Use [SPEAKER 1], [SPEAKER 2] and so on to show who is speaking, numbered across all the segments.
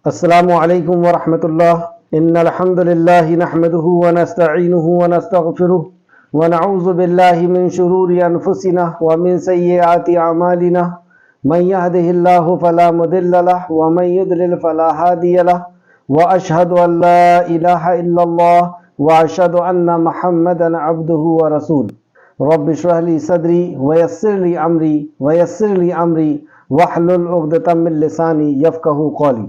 [SPEAKER 1] السلام علیکم ورحمۃ اللہ۔ ان الحمد للہ نحمده ونستعینه ونستغفره ونعوذ باللہ من شرور انفسنا ومن سیئات اعمالنا من يهده اللہ فلا مضل له ومن يضلل فلا هادی له واشهد ان لا الہ الا اللہ واشهد ان محمدا عبده ورسولہ۔ رب اشرح لی صدری ویسر لی امری واحلل عقدۃ من لسانی یفقہوا قولی۔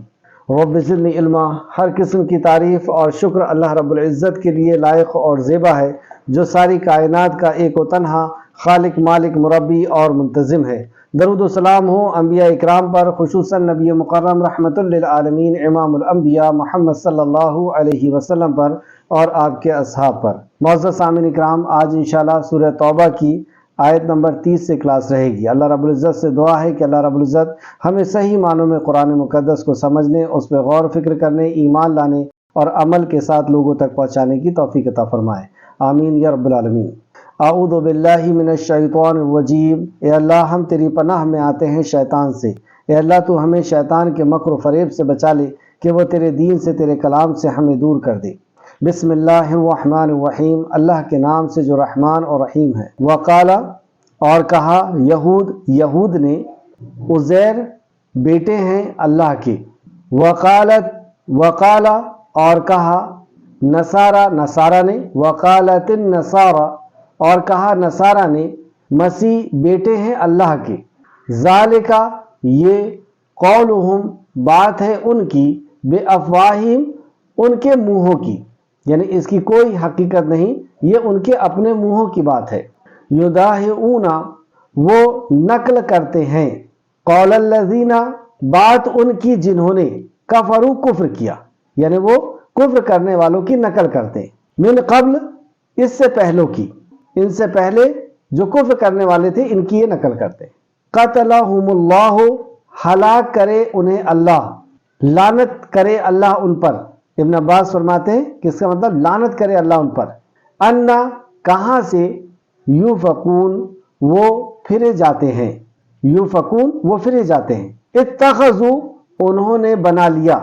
[SPEAKER 1] رب زدنی علما۔ ہر قسم کی تعریف اور شکر اللہ رب العزت کے لیے لائق اور زیبا ہے، جو ساری کائنات کا ایک و تنہا خالق، مالک، مربی اور منتظم ہے۔ درود و سلام ہو انبیاء اکرام پر، خصوصاً نبی مکرم رحمت للعالمین امام الانبیاء محمد صلی اللہ علیہ وسلم پر اور آپ کے اصحاب پر۔ معزز سامعین اکرام، آج انشاءاللہ سورہ توبہ کی آیت نمبر 30 سے کلاس رہے گی۔ اللہ رب العزت سے دعا ہے کہ اللہ رب العزت ہمیں صحیح معنوں میں قرآن مقدس کو سمجھنے، اس پہ غور و فکر کرنے، ایمان لانے اور عمل کے ساتھ لوگوں تک پہنچانے کی توفیق عطا فرمائے، آمین یا رب العالمین۔ اعوذ باللہ من الشیطان الرجیم۔ اے اللہ، ہم تیری پناہ میں آتے ہیں شیطان سے۔ اے اللہ، تو ہمیں شیطان کے مکر و فریب سے بچا لے کہ وہ تیرے دین سے، تیرے کلام سے ہمیں دور کر دے۔ بسم اللہ الرحمن الرحیم، اللہ کے نام سے جو رحمان اور رحیم ہے۔ وقال، اور کہا، یہود نے، عزیر بیٹے ہیں اللہ کے۔ وقال، اور کہا، نصارہ نے، وقالت النصارى، اور کہا نصارہ نے، مسیح بیٹے ہیں اللہ کے۔ ذالک، یہ، قولہم، بات ہے ان کی، بے افواہم، ان کے منہوں کی، یعنی اس کی کوئی حقیقت نہیں، یہ ان کے اپنے منہوں کی بات ہے۔ یداہئون، وہ نقل کرتے ہیں، قول الذین، بات ان کی جنہوں نے، کفروا، کفر کیا، یعنی وہ کفر کرنے والوں کی نقل کرتے ہیں، من قبل، اس سے پہلوں کی، ان سے پہلے جو کفر کرنے والے تھے ان کی یہ نقل کرتے ہیں۔ قتلہم اللہ، ہلاک کرے انہیں اللہ، لعنت کرے اللہ ان پر۔ ابن عباس فرماتے ہیں کہ اس کا مطلب لعنت کرے اللہ ان پر۔ انا، کہاں سے، یوفکون، وہ پھرے جاتے ہیں، یوفکون، وہ پھرے جاتے ہیں۔ اتخذوا، انہوں نے بنا لیا،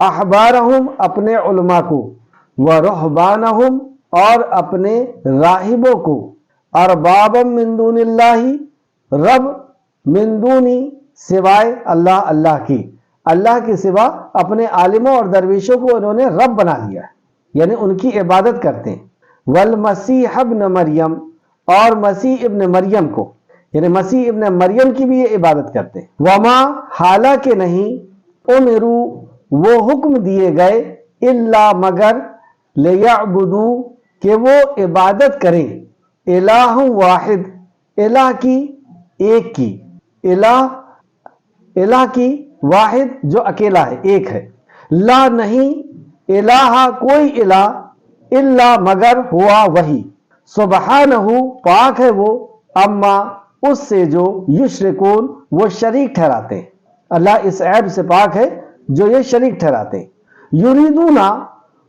[SPEAKER 1] احبارہم، اپنے علماء کو، ورہبانہم، اور اپنے راہبوں کو، اربابا من دون اللہ، رب، من دونی، سوائے اللہ، اللہ کی، اللہ کے سوا اپنے عالموں اور درویشوں کو انہوں نے رب بنا لیا ہے، یعنی ان کی عبادت کرتے ہیں۔ والمسیح ابن مریم، اور مسیح ابن مریم کو، یعنی مسیح ابن مریم کی بھی یہ عبادت کرتے ہیں۔ وما، حالانکہ نہیں، امروا، وہ حکم دیے گئے، الا، مگر، لیعبدوا، کہ وہ عبادت کریں، الہ واحد، الہ کی، ایک کی، الہ کی، واحد، جو اکیلا ہے، ایک ہے، لا، نہیں، الہ، کوئی الہ، الا، مگر، ہوا، وہی، سبحانہ، پاک ہے وہ، اما، اس سے جو، یشرکون، وہ شریک ٹھہراتے ہیں، اللہ اس عیب سے پاک ہے جو یہ شریک ٹھہراتے ہیں۔ یریدون،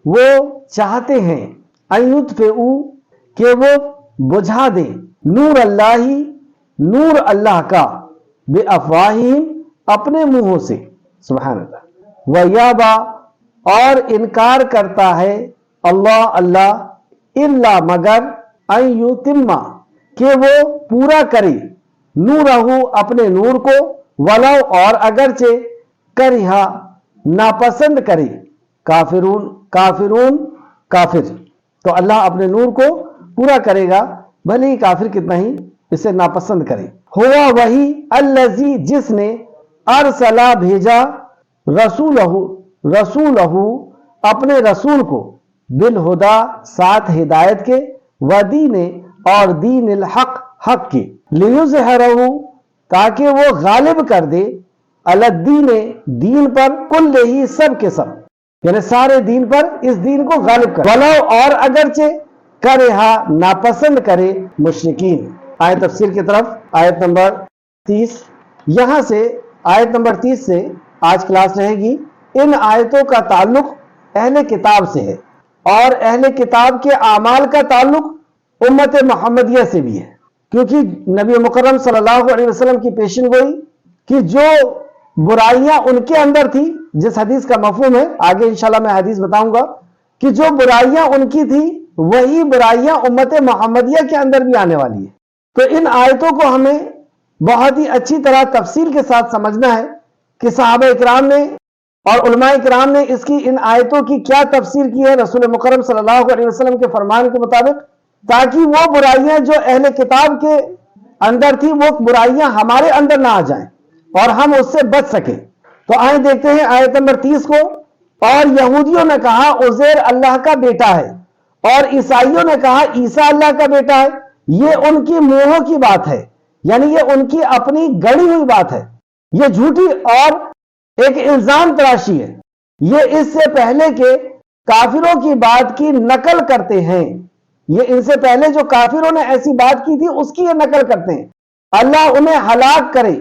[SPEAKER 1] وہ چاہتے ہیں، ان یطفئوا، کہ وہ بجھا دیں، نور اللہ، نور اللہ کا، بے افواہہم، اپنے منہوں سے، سبحان اللہ۔ ویابا، اور انکار کرتا ہے، اللہ، الا، مگر، ان یتم، کہ وہ پورا کرے، نورہ، اپنے نور کو، ولو، اور اگرچہ، کرہ، ناپسند کرے، کافرون، کافر، تو اللہ اپنے نور کو پورا کرے گا بھلے ہی کافر کتنا ہی اسے ناپسند کرے۔ ہوا، وہی، الذی، جس نے، ارسلہ، بھیجا، رسولہ، اپنے رسول کو، بالہدا، ساتھ ہدایت کے، ودین، اور دین الحق، حق کے، لیظہرہ، تاکہ وہ غالب کر دے، علی الدین، دین پر، کل ہی، سب کے سب، یعنی سارے دین پر اس دین کو غالب کر، ولو، اور اگرچہ، کرہا، ناپسند کرے، مشرکین۔ آیت تفسیر کی طرف، آیت نمبر 30، یہاں سے آیت نمبر 30 سے آج کلاس رہے گی۔ ان آیتوں کا تعلق اہل کتاب سے ہے، اور اہل کتاب کے اعمال کا تعلق امت محمدیہ سے بھی ہے، کیونکہ نبی مکرم صلی اللہ علیہ وسلم کی پیشن گوئی کہ جو برائیاں ان کے اندر تھی، جس حدیث کا مفہوم ہے آگے انشاءاللہ میں حدیث بتاؤں گا، کہ جو برائیاں ان کی تھی وہی برائیاں امت محمدیہ کے اندر بھی آنے والی ہے۔ تو ان آیتوں کو ہمیں بہت ہی اچھی طرح تفصیل کے ساتھ سمجھنا ہے کہ صحابہ اکرام نے اور علماء اکرام نے اس کی ان آیتوں کی کیا تفسیر کی ہے رسول مکرم صلی اللہ علیہ وسلم کے فرمان کے مطابق، تاکہ وہ برائیاں جو اہل کتاب کے اندر تھی وہ برائیاں ہمارے اندر نہ آ جائیں اور ہم اس سے بچ سکیں۔ تو آئیں دیکھتے ہیں آیت نمبر 30 کو۔ اور یہودیوں نے کہا عزیر اللہ کا بیٹا ہے، اور عیسائیوں نے کہا عیسیٰ اللہ کا بیٹا ہے۔ یہ ان کی منہوں کی بات ہے، یعنی یہ ان کی اپنی گڑی ہوئی بات ہے، یہ جھوٹی اور ایک الزام تراشی ہے۔ یہ اس سے پہلے کے کافروں کی بات کی نقل کرتے ہیں، یہ ان سے پہلے جو کافروں نے ایسی بات کی تھی اس کی یہ نقل کرتے ہیں۔ اللہ انہیں ہلاک کرے،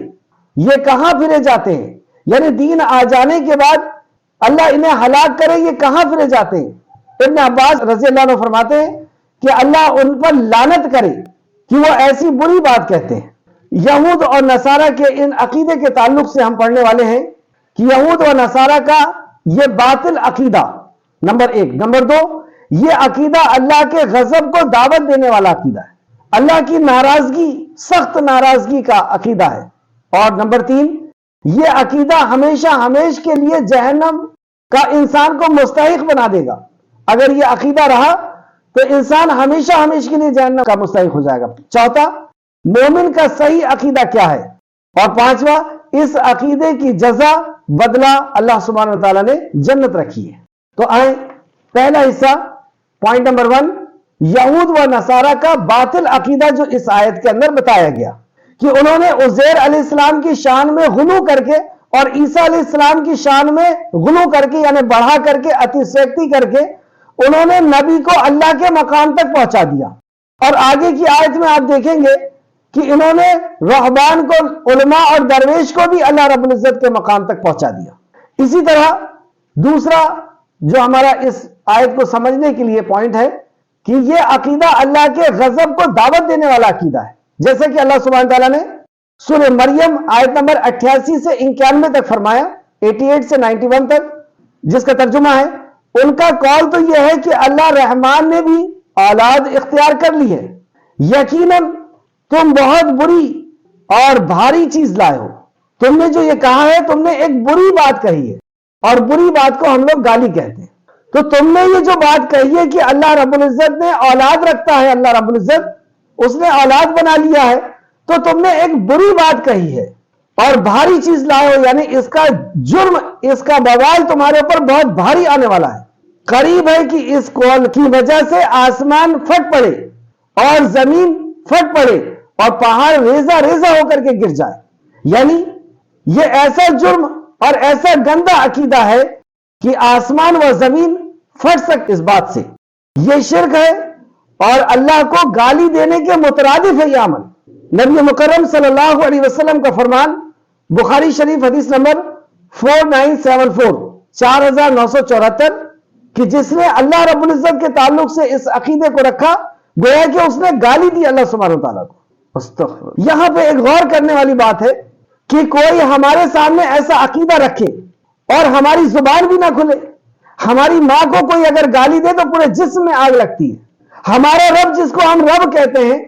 [SPEAKER 1] یہ کہاں پھرے جاتے ہیں؟ یعنی دین آ جانے کے بعد اللہ انہیں ہلاک کرے، یہ کہاں پھرے جاتے ہیں؟ ابن عباس رضی اللہ عنہ فرماتے ہیں کہ اللہ ان پر لعنت کرے کہ وہ ایسی بری بات کہتے ہیں۔ یہود اور نصارہ کے ان عقیدے کے تعلق سے ہم پڑھنے والے ہیں کہ یہود اور نصارہ کا یہ باطل عقیدہ نمبر 1، نمبر 2، یہ عقیدہ اللہ کے غضب کو دعوت دینے والا عقیدہ ہے، اللہ کی ناراضگی، سخت ناراضگی کا عقیدہ ہے، اور نمبر 3، یہ عقیدہ ہمیشہ ہمیش کے لیے جہنم کا انسان کو مستحق بنا دے گا۔ اگر یہ عقیدہ رہا تو انسان ہمیشہ ہمیش کے لیے جہنم کا مستحق ہو جائے گا۔ چوتھا، مومن کا صحیح عقیدہ کیا ہے، اور پانچواں، اس عقیدے کی جزا بدلہ اللہ سبحانہ وتعالی نے جنت رکھی ہے۔ تو آئیں پہلا حصہ، پوائنٹ نمبر 1، یہود و نصارہ کا باطل عقیدہ جو اس آیت کے اندر بتایا گیا کہ انہوں نے عزیر علیہ السلام کی شان میں غلو کر کے اور عیسیٰ علیہ السلام کی شان میں غلو کر کے، یعنی بڑھا کر کے، اتسیکتی کر کے انہوں نے نبی کو اللہ کے مقام تک پہنچا دیا۔ اور آگے کی آیت میں آپ دیکھیں گے کہ انہوں نے رہبان کو، علماء اور درویش کو بھی اللہ رب العزت کے مقام تک پہنچا دیا۔ اسی طرح دوسرا جو ہمارا اس آیت کو سمجھنے کے لیے پوائنٹ ہے کہ یہ عقیدہ اللہ کے غضب کو دعوت دینے والا عقیدہ ہے، جیسے کہ اللہ سبحانہ تعالیٰ نے سورہ مریم آیت نمبر 88 سے 91 تک فرمایا، 88 سے 91 تک، جس کا ترجمہ ہے، ان کا قول تو یہ ہے کہ اللہ رحمان نے بھی اولاد اختیار کر لی ہے، یقیناً تم بہت بری اور بھاری چیز لائے ہو۔ تم نے جو یہ کہا ہے تم نے ایک بری بات کہی ہے، اور بری بات کو ہم لوگ گالی کہتے ہیں۔ تو تم نے یہ جو بات کہی ہے کہ اللہ رب العزت نے اولاد رکھتا ہے، اللہ رب العزت اس نے اولاد بنا لیا ہے، تو تم نے ایک بری بات کہی ہے اور بھاری چیز لائے ہو، یعنی اس کا جرم، اس کا بوال تمہارے اوپر بہت بھاری آنے والا ہے۔ قریب ہے کہ اس قول کی وجہ سے آسمان پھٹ پڑے اور زمین پھٹ پڑے اور پہاڑ ریزہ ریزہ ہو کر کے گر جائے۔ یعنی یہ ایسا جرم اور ایسا گندا عقیدہ ہے کہ آسمان و زمین پھٹ سکتے اس بات سے۔ یہ شرک ہے اور اللہ کو گالی دینے کے مترادف ہے یہ عمل۔ نبی مکرم صلی اللہ علیہ وسلم کا فرمان، بخاری شریف حدیث نمبر 4974، 4974، کہ جس نے اللہ رب العزت کے تعلق سے اس عقیدے کو رکھا گویا کہ اس نے گالی دی اللہ سبحانہ وتعالیٰ کو۔ استغفر۔ یہاں پہ ایک غور کرنے والی بات ہے کہ کوئی ہمارے سامنے ایسا عقیدہ رکھے اور ہماری زبان بھی نہ کھلے۔ ہماری ماں کو کوئی اگر گالی دے تو پورے جسم میں آگ لگتی ہے۔ ہمارا رب جس کو ہم رب کہتے ہیں،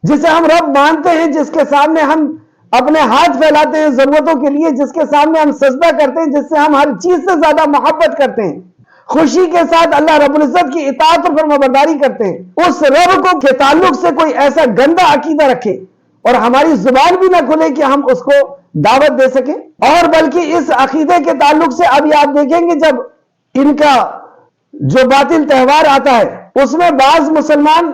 [SPEAKER 1] جسے ہم رب مانتے ہیں، جس کے سامنے ہم اپنے ہاتھ پھیلاتے ہیں ضرورتوں کے لیے، جس کے سامنے ہم سجدہ کرتے ہیں، جس سے ہم ہر چیز سے زیادہ محبت کرتے ہیں، خوشی کے ساتھ اللہ رب العزت کی اطاعت اور فرمانبرداری کرتے ہیں، اس رب کو کے تعلق سے کوئی ایسا گندا عقیدہ رکھے اور ہماری زبان بھی نہ کھلے کہ ہم اس کو دعوت دے سکیں، اور بلکہ اس عقیدے کے تعلق سے ابھی آپ دیکھیں گے جب ان کا جو باطل تہوار آتا ہے اس میں بعض مسلمان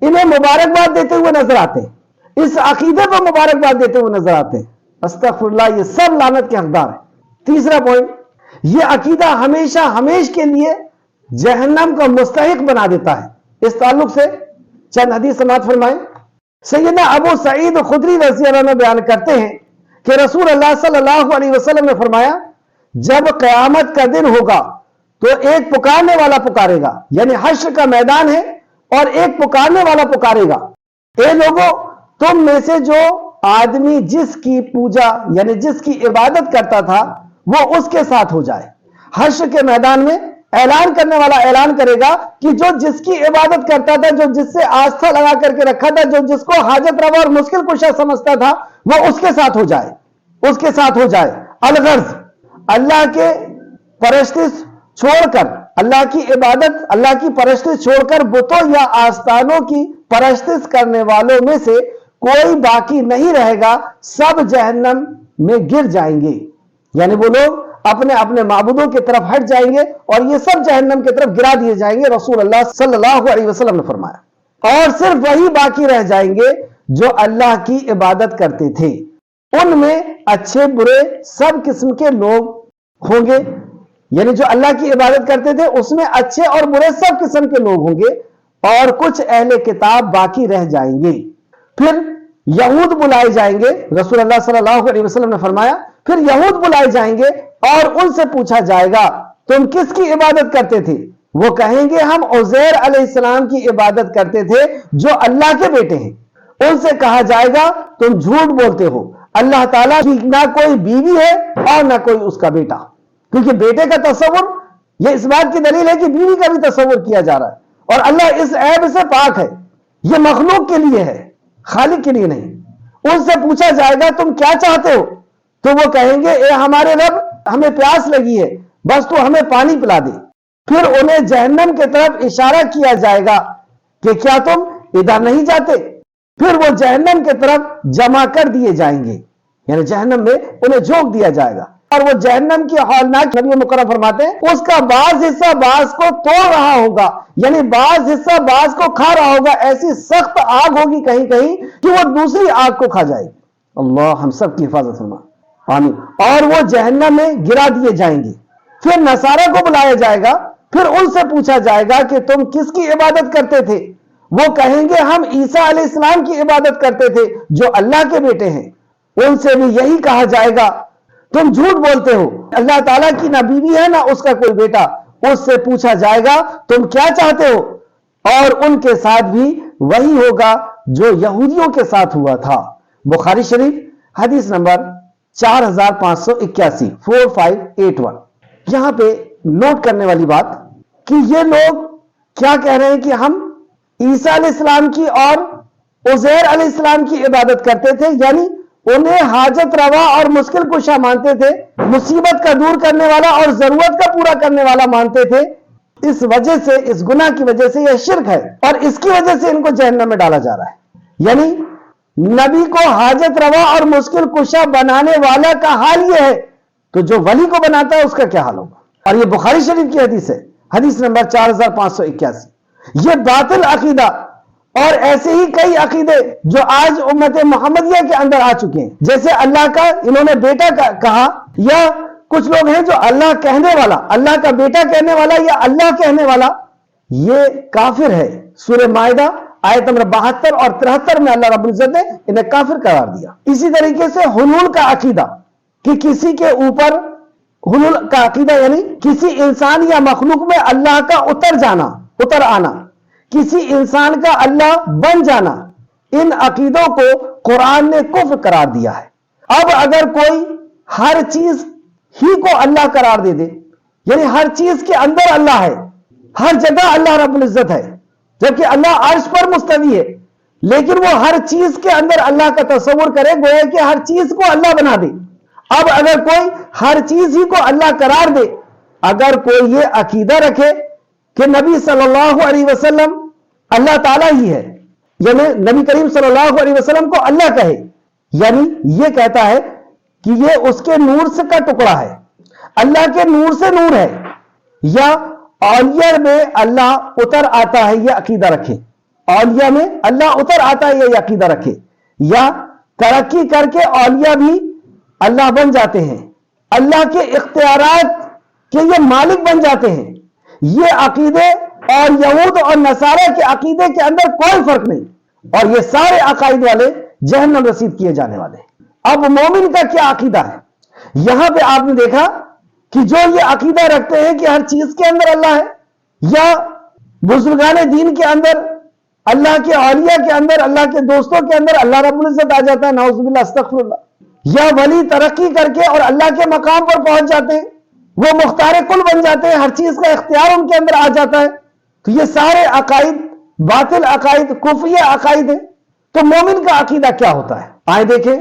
[SPEAKER 1] انہیں مبارکباد دیتے ہوئے نظر آتے ہیں، اس عقیدے کو مبارکباد دیتے ہوئے نظر آتے ہیں۔ استغفر اللہ، یہ سب لعنت کے حقدار ہیں۔ تیسرا پوائنٹ، یہ عقیدہ ہمیشہ ہمیش کے لیے جہنم کا مستحق بنا دیتا ہے۔ اس تعلق سے چند حدیث سماعت فرمائیں۔ سیدنا ابو سعید خدری رضی اللہ عنہ بیان کرتے ہیں کہ رسول اللہ صلی اللہ علیہ وسلم نے فرمایا، جب قیامت کا دن ہوگا تو ایک پکارنے والا پکارے گا، یعنی حشر کا میدان ہے اور ایک پکارنے والا پکارے گا، اے لوگو تم میں سے جو آدمی جس کی پوجا یعنی جس کی عبادت کرتا تھا وہ اس کے ساتھ ہو جائے۔ حشر کے میدان میں اعلان کرنے والا اعلان کرے گا کہ جو جس کی عبادت کرتا تھا، جو جس سے آستھا لگا کر کے رکھا تھا، جو جس کو حاجت روا اور مشکل کشا سمجھتا تھا، وہ اس کے ساتھ ہو جائے، اس کے ساتھ ہو جائے۔ الغرض اللہ کے پرستش چھوڑ کر، اللہ کی عبادت، اللہ کی پرستش چھوڑ کر بتوں یا آستانوں کی پرستش کرنے والوں میں سے کوئی باقی نہیں رہے گا، سب جہنم میں گر جائیں گے۔ یعنی وہ لوگ اپنے اپنے معبودوں کی طرف ہٹ جائیں گے اور یہ سب جہنم کی طرف گرا دیے جائیں گے، رسول اللہ صلی اللہ علیہ وسلم نے فرمایا۔ اور صرف وہی باقی رہ جائیں گے جو اللہ کی عبادت کرتے تھے، ان میں اچھے برے سب قسم کے لوگ ہوں گے۔ یعنی جو اللہ کی عبادت کرتے تھے اس میں اچھے اور برے سب قسم کے لوگ ہوں گے، اور کچھ اہل کتاب باقی رہ جائیں گے۔ پھر یہود بلائے جائیں گے، رسول اللہ صلی اللہ علیہ وسلم نے فرمایا پھر یہود بلائے جائیں گے اور ان سے پوچھا جائے گا تم کس کی عبادت کرتے تھے؟ وہ کہیں گے ہم عزیر علیہ السلام کی عبادت کرتے تھے جو اللہ کے بیٹے ہیں۔ ان سے کہا جائے گا تم جھوٹ بولتے ہو، اللہ تعالیٰ کی نہ کوئی بیوی ہے اور نہ کوئی اس کا بیٹا، کیونکہ بیٹے کا تصور یہ اس بات کی دلیل ہے کہ بیوی کا بھی تصور کیا جا رہا ہے، اور اللہ اس عیب سے پاک ہے، یہ مخلوق کے لیے ہے، خالق کے لیے نہیں۔ ان سے پوچھا جائے گا تم کیا چاہتے ہو؟ تو وہ کہیں گے اے ہمارے رب ہمیں پیاس لگی ہے، بس تو ہمیں پانی پلا دے۔ پھر انہیں جہنم کی طرف اشارہ کیا جائے گا کہ کیا تم ادھر نہیں جاتے؟ پھر وہ جہنم کی طرف جمع کر دیے جائیں گے، یعنی جہنم میں انہیں جھونک دیا جائے گا، اور وہ جہنم کی ہولناک، نبی مکرم فرماتے ہیں اس کا بعض حصہ بعض کو توڑ رہا ہوگا، یعنی بعض حصہ بعض کو کھا رہا ہوگا، ایسی سخت آگ ہوگی کہیں کہیں کہ وہ دوسری آگ کو کھا جائے گی۔ اللہ ہم سب کی حفاظت فرما، آمین۔ اور وہ جہنم میں گرا دیے جائیں گے۔ پھر نصارہ کو بلایا جائے گا، پھر ان سے پوچھا جائے گا کہ تم کس کی عبادت کرتے تھے؟ وہ کہیں گے ہم عیسیٰ علیہ السلام کی عبادت کرتے تھے جو اللہ کے بیٹے ہیں۔ ان سے بھی یہی کہا جائے گا تم جھوٹ بولتے ہو، اللہ تعالیٰ کی نہ بیوی ہے نہ اس کا کوئی بیٹا۔ اس سے پوچھا جائے گا تم کیا چاہتے ہو؟ اور ان کے ساتھ بھی وہی ہوگا جو یہودیوں کے ساتھ ہوا تھا۔ بخاری شریف حدیث نمبر 4581 4581۔ یہاں پہ نوٹ کرنے والی بات کہ یہ لوگ کیا کہہ رہے ہیں کہ ہم عیسیٰ علیہ السلام کی اور عزیر علیہ السلام کی عبادت کرتے تھے، یعنی انہیں حاجت روا اور مشکل کشا مانتے تھے، مصیبت کا دور کرنے والا اور ضرورت کا پورا کرنے والا مانتے تھے۔ اس وجہ سے، اس گناہ کی وجہ سے یہ شرک ہے، اور اس کی وجہ سے ان کو جہنم میں ڈالا جا رہا ہے۔ یعنی نبی کو حاجت روا اور مشکل کشا بنانے والا کا حال یہ ہے، تو جو ولی کو بناتا ہے اس کا کیا حال ہوگا؟ اور یہ بخاری شریف کی حدیث ہے، حدیث نمبر 4581۔ یہ باطل عقیدہ اور ایسے ہی کئی عقیدے جو آج امت محمدیہ کے اندر آ چکے ہیں، جیسے اللہ کا انہوں نے بیٹا کہا، یا کچھ لوگ ہیں جو اللہ کہنے والا، اللہ کا بیٹا کہنے والا یا اللہ کہنے والا، یہ کافر ہے۔ سورہ مائدہ آیت نمبر 72 اور 73 میں اللہ رب العزت نے انہیں کافر قرار دیا۔ اسی طریقے سے حلول کا عقیدہ کہ کسی کے اوپر، حلول کا عقیدہ یعنی کسی انسان یا مخلوق میں اللہ کا اتر آنا، کسی انسان کا اللہ بن جانا، ان عقیدوں کو قرآن نے کفر قرار دیا ہے۔ اب اگر کوئی ہر چیز ہی کو اللہ قرار دے دے، یعنی ہر چیز کے اندر اللہ ہے، ہر جگہ اللہ رب العزت ہے، جبکہ اللہ عرش پر مستوی ہے، لیکن وہ ہر چیز کے اندر اللہ کا تصور کرے، گویا کہ ہر چیز کو اللہ بنا دے۔ اب اگر کوئی ہر چیز ہی کو اللہ قرار دے، اگر کوئی یہ عقیدہ رکھے کہ نبی صلی اللہ علیہ وسلم اللہ تعالیٰ ہی ہے، یعنی نبی کریم صلی اللہ علیہ وسلم کو اللہ کہے، یعنی یہ کہتا ہے کہ یہ اس کے نور سے کا ٹکڑا ہے، اللہ کے نور سے نور ہے، یا اولیاء میں اللہ اتر آتا ہے، یہ عقیدہ رکھے، اولیاء میں اللہ اتر آتا ہے یہ عقیدہ رکھے، یا ترقی کر کے اولیاء بھی اللہ بن جاتے ہیں، اللہ کے اختیارات کے یہ مالک بن جاتے ہیں، یہ عقیدے اور یہود اور نصارہ کے عقیدے کے اندر کوئی فرق نہیں، اور یہ سارے عقائد والے جہنم رسید کیے جانے والے ہیں۔ اب مومن کا کیا عقیدہ ہے؟ یہاں پہ آپ نے دیکھا کہ جو یہ عقیدہ رکھتے ہیں کہ ہر چیز کے اندر اللہ ہے، یا بزرگان دین کے اندر اللہ کے اولیاء کے اندر، اللہ کے دوستوں کے اندر اللہ رب العزت آ جاتا ہے، نعوذ باللہ استغفر اللہ. یا ولی ترقی کر کے اور اللہ کے مقام پر پہنچ جاتے ہیں، وہ مختار کل بن جاتے ہیں، ہر چیز کا اختیار ان کے اندر آ جاتا ہے. تو یہ سارے عقائد باطل عقائد، کفری عقائد ہیں. تو مومن کا عقیدہ کیا ہوتا ہے؟ آئے دیکھیں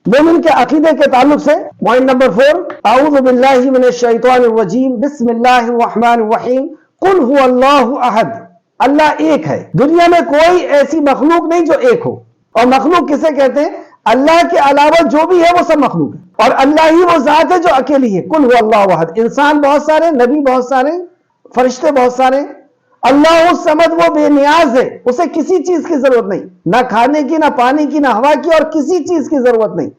[SPEAKER 1] مومن کے عقیدے کے تعلق سے پوائنٹ نمبر 4، اعوذ باللہ من الشیطان الرجیم، بسم اللہ الرحمن الرحیم، قل هو اللہ احد. اللہ ایک ہے. دنیا میں کوئی ایسی مخلوق نہیں جو ایک ہو. اور مخلوق کسے کہتے ہیں؟ اللہ کے علاوہ جو بھی ہے وہ سب مخلوق ہے، اور اللہ ہی وہ ذات ہے جو اکیلی ہے. قل هو اللہ احد. انسان بہت سارے، نبی بہت سارے، فرشتے بہت سارے. اللہ الصمد، وہ بے نیاز ہے، اسے کسی چیز کی ضرورت نہیں، نہ کھانے کی، نہ پانی کی، نہ ہوا کی، اور کسی چیز کی ضرورت نہیں.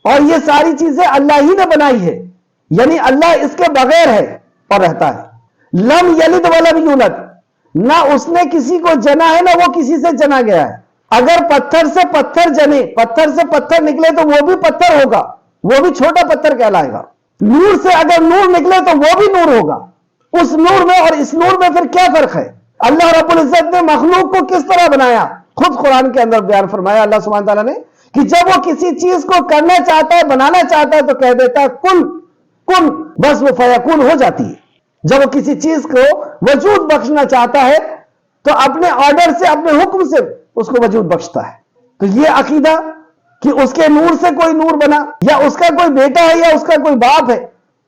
[SPEAKER 1] اور یہ ساری چیزیں اللہ ہی نے بنائی ہے، یعنی اللہ اس کے بغیر ہے اور رہتا ہے. لم یلد ولم یولد، نہ اس نے کسی کو جنا ہے، نہ وہ کسی سے جنا گیا ہے. اگر پتھر سے پتھر جنے، پتھر سے پتھر نکلے تو وہ بھی پتھر ہوگا، وہ بھی چھوٹا پتھر کہلائے گا. نور سے اگر نور نکلے تو وہ بھی نور ہوگا. اس نور میں اور اس نور میں پھر کیا فرق ہے؟ اللہ رب العزت نے مخلوق کو کس طرح بنایا خود قرآن کے اندر بیان فرمایا اللہ سبحانہ تعالیٰ نے کہ جب وہ کسی چیز کو کرنا چاہتا ہے، بنانا چاہتا ہے، تو کہہ دیتا ہے کن کن، بس وہ فیکون ہو جاتی ہے. جب وہ کسی چیز کو وجود بخشنا چاہتا ہے تو اپنے آرڈر سے، اپنے حکم سے اس کو وجود بخشتا ہے. تو یہ عقیدہ کہ اس کے نور سے کوئی نور بنا، یا اس کا کوئی بیٹا ہے، یا اس کا کوئی باپ ہے،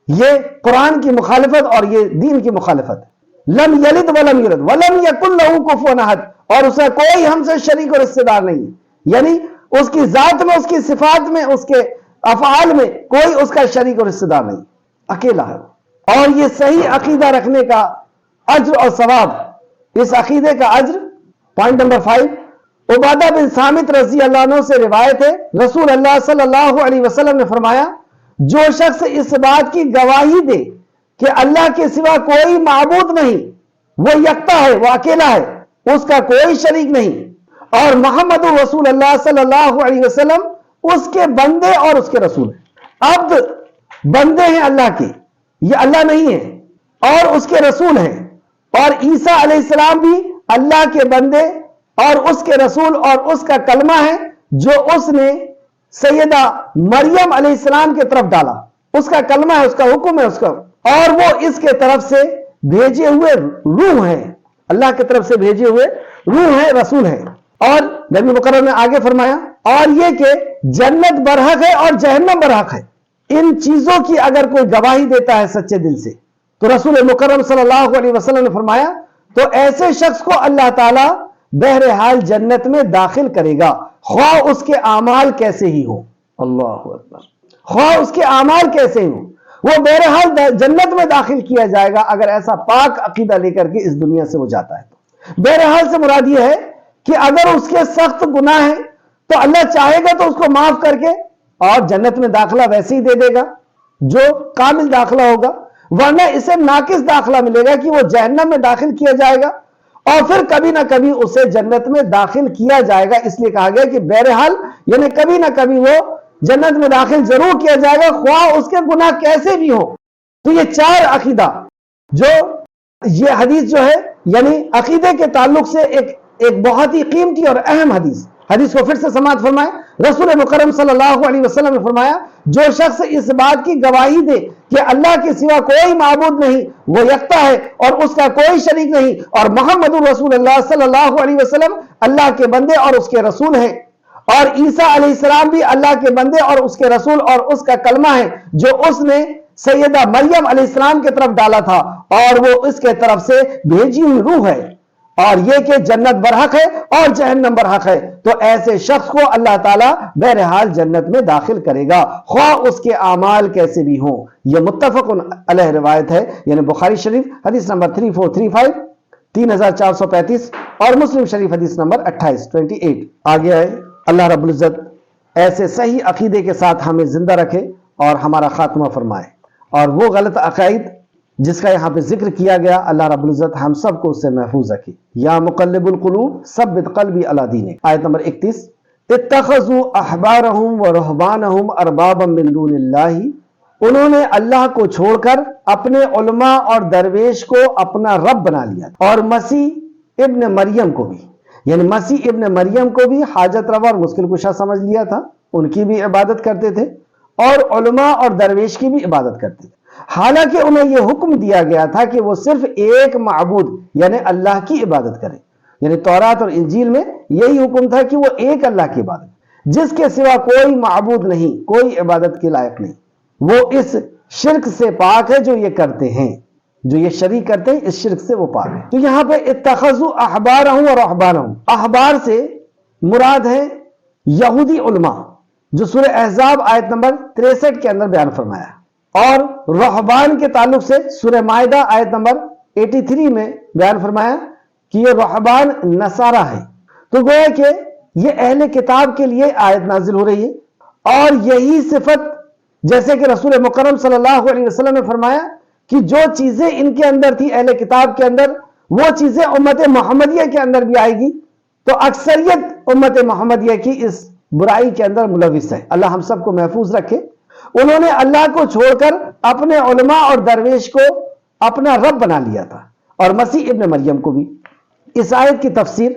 [SPEAKER 1] یہ قرآن کی مخالفت اور یہ دین کی مخالفت ہے. لم یلد ولم یولد ولم یکن لہ کفوا احد، اور اس کا کوئی ہم سے شریک اور رشتہ دار نہیں، یعنی اس کی ذات میں، اس کی صفات میں، اس کے افعال میں کوئی اس کا شریک اور رشتہ دار نہیں، اکیلا ہے. اور یہ صحیح عقیدہ رکھنے کا اجر اور ثواب، اس عقیدے کا اجر. پوائنٹ نمبر 5، عبادہ بن صامت رضی اللہ عنہ سے روایت ہے، رسول اللہ صلی اللہ علیہ وسلم نے فرمایا، جو شخص اس بات کی گواہی دے کہ اللہ کے سوا کوئی معبود نہیں، وہ یکتا ہے، وہ اکیلا ہے، اس کا کوئی شریک نہیں، اور محمد رسول اللہ صلی اللہ علیہ وسلم اس کے بندے اور اس کے رسول ہیں. عبد بندے ہیں اللہ کے، یہ اللہ نہیں ہے، اور اس کے رسول ہیں. اور عیسیٰ علیہ السلام بھی اللہ کے بندے اور اس کے رسول اور اس کا کلمہ ہے جو اس نے سیدہ مریم علیہ السلام کے طرف ڈالا. اس کا کلمہ ہے، اس کا حکم ہے، اس کا، اور وہ اس کے طرف سے بھیجے ہوئے روح ہیں، اللہ کی طرف سے بھیجے ہوئے روح ہیں، رسول ہیں. اور نبی مکرم نے آگے فرمایا، اور یہ کہ جنت برحق ہے اور جہنم برحق ہے. ان چیزوں کی اگر کوئی گواہی دیتا ہے سچے دل سے، تو رسول مکرم صلی اللہ علیہ وسلم نے فرمایا تو ایسے شخص کو اللہ تعالیٰ بہرحال جنت میں داخل کرے گا، خواہ اس کے اعمال کیسے ہی ہو. اللہ اکبر. خواہ اس کے اعمال کیسے ہی ہو، وہ بہرحال جنت میں داخل کیا جائے گا اگر ایسا پاک عقیدہ لے کر کے اس دنیا سے وہ جاتا ہے. تو بہرحال سے مراد یہ ہے کہ اگر اس کے سخت گناہ ہیں تو اللہ چاہے گا تو اس کو معاف کر کے اور جنت میں داخلہ ویسے ہی دے دے گا جو کامل داخلہ ہوگا، ورنہ اسے ناقص داخلہ ملے گا کہ وہ جہنم میں داخل کیا جائے گا اور پھر کبھی نہ کبھی اسے جنت میں داخل کیا جائے گا. اس لیے کہا گیا کہ بہرحال یعنی کبھی نہ کبھی وہ جنت میں داخل ضرور کیا جائے گا، خواہ اس کے گناہ کیسے بھی ہو. تو یہ 4 عقیدہ جو یہ حدیث جو ہے یعنی عقیدے کے تعلق سے ایک بہت ہی قیمتی اور اہم حدیث کو پھر سے سماعت فرمائیں. رسول مکرم صلی اللہ علیہ وسلم نے فرمایا، جو شخص اس بات کی گواہی دے کہ اللہ کے سوا کوئی معبود نہیں، وہ یکتا ہے اور اس کا کوئی شریک نہیں، اور محمد رسول اللہ صلی اللہ علیہ وسلم اللہ کے بندے اور اس کے رسول ہیں، اور عیسیٰ علیہ السلام بھی اللہ کے بندے اور اس کے رسول اور اس کا کلمہ ہے جو اس نے سیدہ مریم علیہ السلام کی طرف ڈالا تھا، اور وہ اس کے طرف سے بھیجی ہوئی روح ہے، اور یہ کہ جنت برحق ہے اور جہنم برحق ہے. تو ایسے شخص کو اللہ تعالیٰ بہرحال جنت میں داخل کرے گا، خواہ اس کے اعمال کیسے بھی ہوں. یہ متفق علیہ روایت ہے، یعنی بخاری شریف حدیث نمبر 3435 3435 اور مسلم شریف حدیث نمبر 2828. آگے آئے. اللہ رب العزت ایسے صحیح عقیدے کے ساتھ ہمیں زندہ رکھے اور ہمارا خاتمہ فرمائے، اور وہ غلط عقائد جس کا یہاں پہ ذکر کیا گیا اللہ رب العزت ہم سب کو اس سے محفوظ رکھے. یا مقلب القلوب ثبت قلبی علی دینے. آیت نمبر 31، اتخذوا احبارهم ورهبانهم اربابا من دون اللہ، انہوں نے اللہ کو چھوڑ کر اپنے علماء اور درویش کو اپنا رب بنا لیا، اور مسیح ابن مریم کو بھی، یعنی مسیح ابن مریم کو بھی حاجت روا اور مشکل کشا سمجھ لیا تھا، ان کی بھی عبادت کرتے تھے، اور علماء اور درویش کی بھی عبادت کرتے تھے، حالانکہ انہیں یہ حکم دیا گیا تھا کہ وہ صرف ایک معبود یعنی اللہ کی عبادت کریں۔ یعنی تورات اور انجیل میں یہی حکم تھا کہ وہ ایک اللہ کی عبادت، جس کے سوا کوئی معبود نہیں، کوئی عبادت کے لائق نہیں، وہ اس شرک سے پاک ہے جو یہ کرتے ہیں، جو یہ شریک کرتے ہیں، اس شرک سے وہ پاک ہے۔ تو یہاں پہ اتخذوا احبارہم و رہبانہم، احبار سے مراد ہے یہودی علماء، جو سورہ احزاب آیت نمبر 63 کے اندر بیان فرمایا، اور رہبان کے تعلق سے سورہ مائدہ آیت نمبر 83 میں بیان فرمایا کہ یہ رہبان نصارہ ہے۔ تو گویا کہ یہ اہل کتاب کے لیے آیت نازل ہو رہی ہے، اور یہی صفت جیسے کہ رسول مکرم صلی اللہ علیہ وسلم نے فرمایا کہ جو چیزیں ان کے اندر تھی اہل کتاب کے اندر، وہ چیزیں امت محمدیہ کے اندر بھی آئے گی، تو اکثریت امت محمدیہ کی اس برائی کے اندر ملوث ہے۔ اللہ ہم سب کو محفوظ رکھے۔ انہوں نے اللہ کو چھوڑ کر اپنے علماء اور درویش کو اپنا رب بنا لیا تھا، اور مسیح ابن مریم کو بھی۔ اس آیت کی تفسیر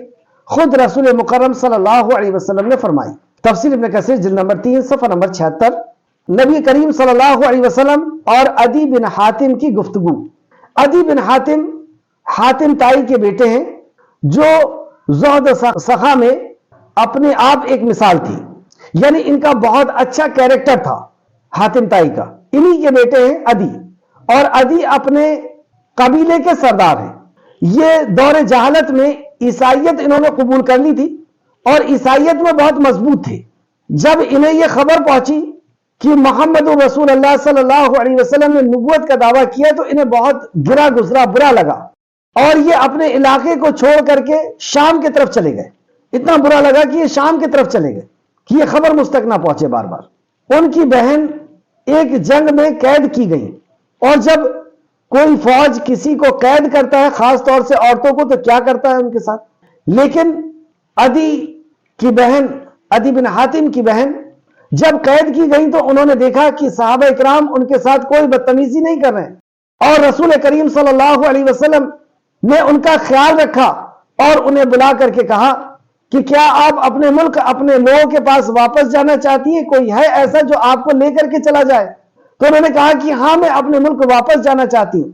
[SPEAKER 1] خود رسول مکرم صلی اللہ علیہ وسلم نے فرمائی۔ تفسیر ابن کثیر جلد نمبر 3 صفحہ نمبر 76۔ نبی کریم صلی اللہ علیہ وسلم اور عدی بن حاتم کی گفتگو۔ عدی بن حاتم حاتم تائی کے بیٹے ہیں، جو زہد و سخا میں اپنے آپ ایک مثال تھی، یعنی ان کا بہت اچھا کیریکٹر تھا حاتم تائی کا۔ انہی کے بیٹے ہیں عدی، اور عدی اپنے قبیلے کے سردار ہیں۔ یہ دور جہالت میں عیسائیت انہوں نے قبول کر لی تھی، اور عیسائیت میں بہت مضبوط تھے۔ جب انہیں یہ خبر پہنچی کہ محمد رسول اللہ صلی اللہ علیہ وسلم نے نبوت کا دعویٰ کیا، تو انہیں بہت گرا گزرا برا لگا، اور یہ اپنے علاقے کو چھوڑ کر کے شام کی طرف چلے گئے۔ اتنا برا لگا کہ یہ شام کی طرف چلے گئے کہ یہ خبر مجھ تک نہ پہنچے بار بار۔ ان کی بہن ایک جنگ میں قید کی گئی، اور جب کوئی فوج کسی کو قید کرتا ہے، خاص طور سے عورتوں کو، تو کیا کرتا ہے ان کے ساتھ؟ لیکن عدی کی بہن، عدی بن حاتم کی بہن جب قید کی گئی، تو انہوں نے دیکھا کہ صحابہ اکرام ان کے ساتھ کوئی بدتمیزی نہیں کر رہے ہیں، اور رسول کریم صلی اللہ علیہ وسلم نے ان کا خیال رکھا اور انہیں بلا کر کے کہا کہ کیا آپ اپنے ملک، اپنے لوگوں کے پاس واپس جانا چاہتی ہیں؟ کوئی ہے ایسا جو آپ کو لے کر کے چلا جائے؟ تو انہوں نے کہا کہ ہاں، میں اپنے ملک واپس جانا چاہتی ہوں،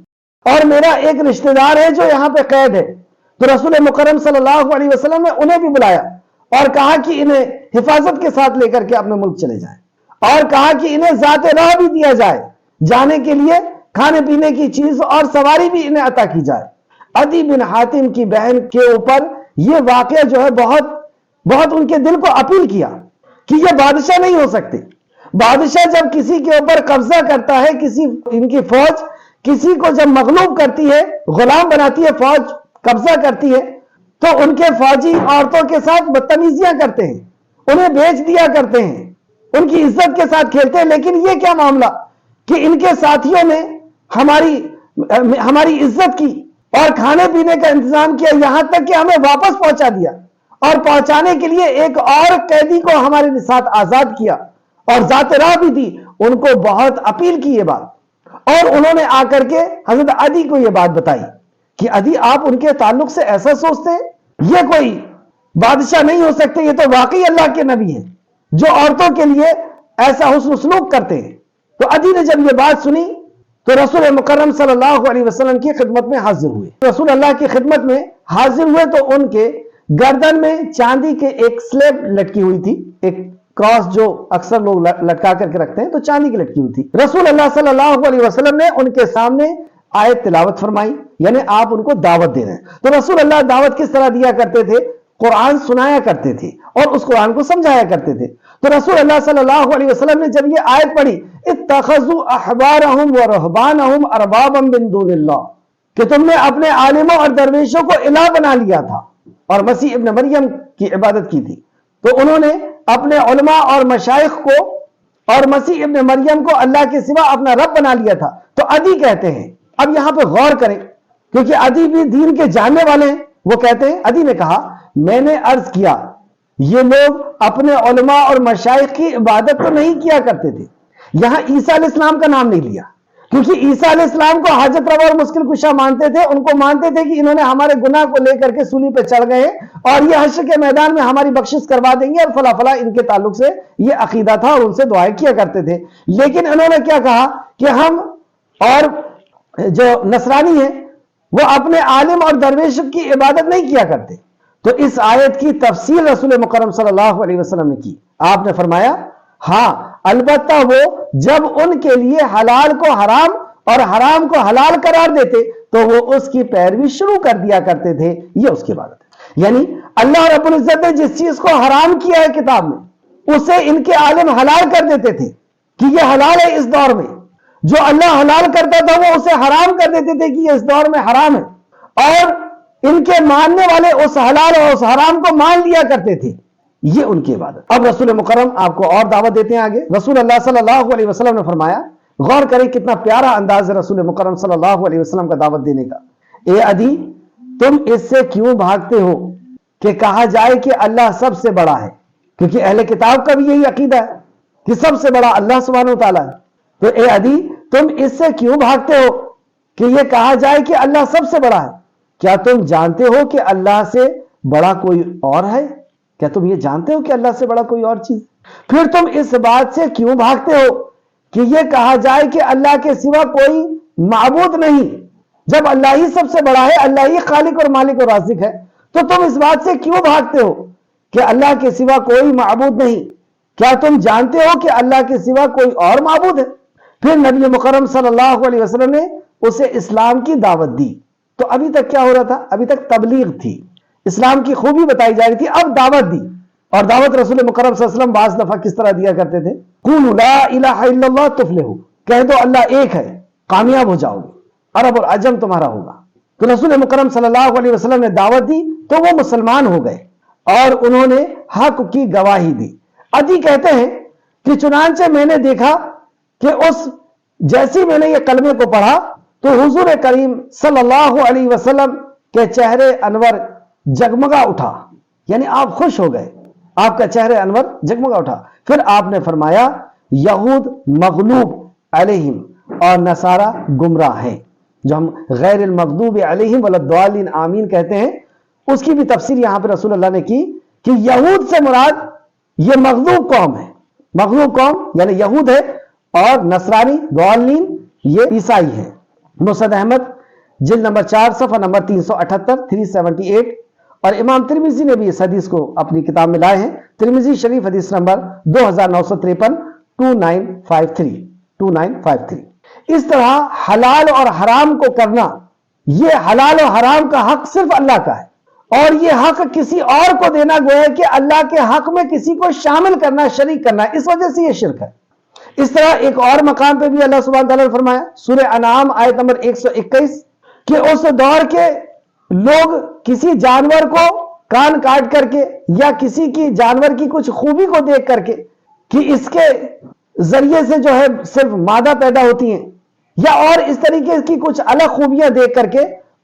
[SPEAKER 1] اور میرا ایک رشتہ دار ہے جو یہاں پہ قید ہے۔ تو رسول مکرم صلی اللہ علیہ وسلم نے انہیں بھی بلایا اور کہا کہ انہیں حفاظت کے ساتھ لے کر کے اپنے ملک چلے جائیں، اور کہا کہ انہیں ذات راہ بھی دیا جائے، جانے کے لیے کھانے پینے کی چیز اور سواری بھی انہیں عطا کی جائے۔ عدی بن حاتم کی بہن کے اوپر یہ واقعہ جو ہے بہت ان کے دل کو اپیل کیا کہ یہ بادشاہ نہیں ہو سکتے۔ بادشاہ جب کسی کے اوپر قبضہ کرتا ہے، ان کی فوج کسی کو جب مغلوب کرتی ہے، غلام بناتی ہے، فوج قبضہ کرتی ہے، تو ان کے فوجی عورتوں کے ساتھ بدتمیزیاں کرتے ہیں، انہیں بیچ دیا کرتے ہیں، ان کی عزت کے ساتھ کھیلتے ہیں۔ لیکن یہ کیا معاملہ کہ ان کے ساتھیوں نے ہماری عزت کی اور کھانے پینے کا انتظام کیا، یہاں تک کہ ہمیں واپس پہنچا دیا، اور پہنچانے کے لیے ایک اور قیدی کو ہمارے ساتھ آزاد کیا، اور ذات راہ بھی دی۔ ان کو بہت اپیل کی یہ بات، اور انہوں نے آ کر کے حضرت عدی کو یہ بات بتائی کہ عدی، آپ ان کے تعلق سے ایسا سوچتے ہیں؟ یہ کوئی بادشاہ نہیں ہو سکتے، یہ تو واقعی اللہ کے نبی ہیں جو عورتوں کے لیے ایسا حسن سلوک کرتے ہیں۔ تو عدی نے جب یہ بات سنی تو رسول مکرم صلی اللہ علیہ وسلم کی خدمت میں حاضر ہوئے۔ رسول اللہ کی خدمت میں حاضر ہوئے تو ان کے گردن میں چاندی کے ایک سلیب لٹکی ہوئی تھی، ایک کراس جو اکثر لوگ لٹکا کر کے رکھتے ہیں، تو چاندی کی لٹکی ہوئی تھی۔ رسول اللہ صلی اللہ علیہ وسلم نے ان کے سامنے آیت تلاوت فرمائی، یعنی آپ ان کو دعوت دے رہے ہیں۔ تو رسول اللہ دعوت کس طرح دیا کرتے تھے؟ قرآن سنایا کرتے تھے اور اس قرآن کو سمجھایا کرتے تھے۔ تو رسول اللہ صلی اللہ علیہ وسلم نے جب یہ آیت پڑھی، اتخذوا احبارہم و رہبانہم اربابا من دون اللہ، کہ تم نے اپنے عالموں اور درویشوں کو الہ بنا لیا تھا اور مسیح ابن مریم کی عبادت کی تھی، تو انہوں نے اپنے علماء اور مشائخ کو اور مسیح ابن مریم کو اللہ کے سوا اپنا رب بنا لیا تھا۔ تو عدی کہتے ہیں، اب یہاں پہ غور کریں کیونکہ عدی بھی دین کے جاننے والے ہیں، وہ کہتے ہیں، عدی نے کہا، میں نے عرض کیا یہ لوگ اپنے علماء اور مشائخ کی عبادت تو نہیں کیا کرتے تھے، یہاں عیسیٰ علیہ السلام کا نام نہیں لیا، کیونکہ عیسیٰ علیہ السلام کو حاجت روا اور مشکل کشا مانتے تھے، ان کو مانتے تھے کہ انہوں نے ہمارے گناہ کو لے کر کے سولی پہ چڑھ گئے اور یہ حشر کے میدان میں ہماری بخشش کروا دیں گے اور فلاں فلاں، ان کے تعلق سے یہ عقیدہ تھا اور ان سے دعائیں کیا کرتے تھے۔ لیکن انہوں نے کیا کہا کہ ہم اور جو نصرانی ہیں وہ اپنے عالم اور درویش کی عبادت نہیں کیا کرتے۔ تو اس آیت کی تفسیر رسول مکرم صلی اللہ علیہ وسلم نے کی۔ آپ نے فرمایا ہاں البتہ وہ جب ان کے لیے حلال کو حرام اور حرام کو حلال قرار دیتے تو وہ اس کی پیروی شروع کر دیا کرتے تھے، یہ اس کی عبادت ہے۔ یعنی اللہ رب العزت نے جس چیز کو حرام کیا ہے کتاب میں، اسے ان کے عالم حلال کر دیتے تھے کہ یہ حلال ہے اس دور میں۔ جو اللہ حلال کرتا تھا وہ اسے حرام کر دیتے تھے کہ یہ اس دور میں حرام ہے، اور ان کے ماننے والے اس حلال اور اس حرام کو مان لیا کرتے تھے، یہ ان کی عبادت۔ اب رسول مکرم آپ کو اور دعوت دیتے ہیں آگے۔ رسول اللہ صلی اللہ علیہ وسلم نے فرمایا، غور کریں کتنا پیارا انداز ہے رسول مکرم صلی اللہ علیہ وسلم کا دعوت دینے کا۔ اے عدی تم اس سے کیوں بھاگتے ہو کہ کہا جائے کہ اللہ سب سے بڑا ہے، کیونکہ اہل کتاب کا بھی یہی عقیدہ ہے کہ سب سے بڑا اللہ سبحانہ وتعالیٰ ہے۔ تو اے عدی تم اس سے کیوں بھاگتے ہو کہ یہ کہا جائے کہ اللہ سب سے بڑا ہے؟ کیا تم جانتے ہو کہ اللہ سے بڑا کوئی اور ہے؟ کیا تم یہ جانتے ہو کہ اللہ سے بڑا کوئی اور چیز؟ پھر تم اس بات سے کیوں بھاگتے ہو کہ یہ کہا جائے کہ اللہ کے سوا کوئی معبود نہیں؟ جب اللہ ہی سب سے بڑا ہے، اللہ ہی خالق اور مالک اور رازق ہے، تو تم اس بات سے کیوں بھاگتے ہو کہ اللہ کے سوا کوئی معبود نہیں؟ کیا تم جانتے ہو کہ اللہ کے سوا کوئی اور معبود ہے؟ پھر نبی مکرم صلی اللہ علیہ وسلم نے اسے اسلام کی دعوت دی۔ تو ابھی تک کیا ہو رہا تھا؟ ابھی تک تبلیغ تھی، اسلام کی خوبی بتائی جا رہی تھی، اب دعوت دی۔ اور دعوت رسول مکرم صلی اللہ علیہ وسلم بعض دفعہ کس طرح دیا کرتے تھے؟ قولوا لا الہ الا اللہ تفلحوا، کہہ دو اللہ ایک ہے، کامیاب ہو جاؤ گے، عرب اور عجم تمہارا ہوگا۔ تو رسول مکرم صلی اللہ علیہ وسلم نے دعوت دی تو وہ مسلمان ہو گئے اور انہوں نے حق کی گواہی دی۔ عدی کہتے ہیں کہ چنانچہ میں نے دیکھا کہ جیسی میں نے یہ کلمے کو پڑھا تو حضور کریم صلی اللہ علیہ وسلم کے چہرے انور جگمگا اٹھا، یعنی آپ خوش ہو گئے، آپ کا چہرے انور جگمگا اٹھا۔ پھر آپ نے فرمایا یہود مغلوب علیہم اور نصارہ گمراہ ہیں، جو ہم غیر المغضوب علیہم ولا الضالین آمین کہتے ہیں، اس کی بھی تفسیر یہاں پہ رسول اللہ نے کی کہ یہود سے مراد یہ مغلوب قوم ہے، مغلوب قوم یعنی یہود ہے، اور نصرانی ضالین یہ عیسائی ہیں۔ مسند احمد جلد نمبر 4 صفحہ نمبر 378 378، اور امام ترمذی نے بھی اس حدیث کو اپنی کتاب میں لائے ہیں، ترمذی شریف حدیث نمبر 2953 2953۔ اس طرح حلال اور حرام کو کرنا، یہ حلال اور حرام کا حق صرف اللہ کا ہے، اور یہ حق کسی اور کو دینا گویا کہ اللہ کے حق میں کسی کو شامل کرنا، شریک کرنا، اس وجہ سے یہ شرک ہے۔ اس طرح ایک اور مقام پہ بھی اللہ سبحانہ تعالیٰ نے فرمایا، سورہ انعام آیت نمبر 121، کہ اس دور کے لوگ کسی جانور کو کان کاٹ کر کے یا کسی کی جانور کی کچھ خوبی کو دیکھ کر کے کہ اس کے ذریعے سے جو ہے صرف مادہ پیدا ہوتی ہیں، یا اور اس طریقے کی کچھ الگ خوبیاں دیکھ کر کے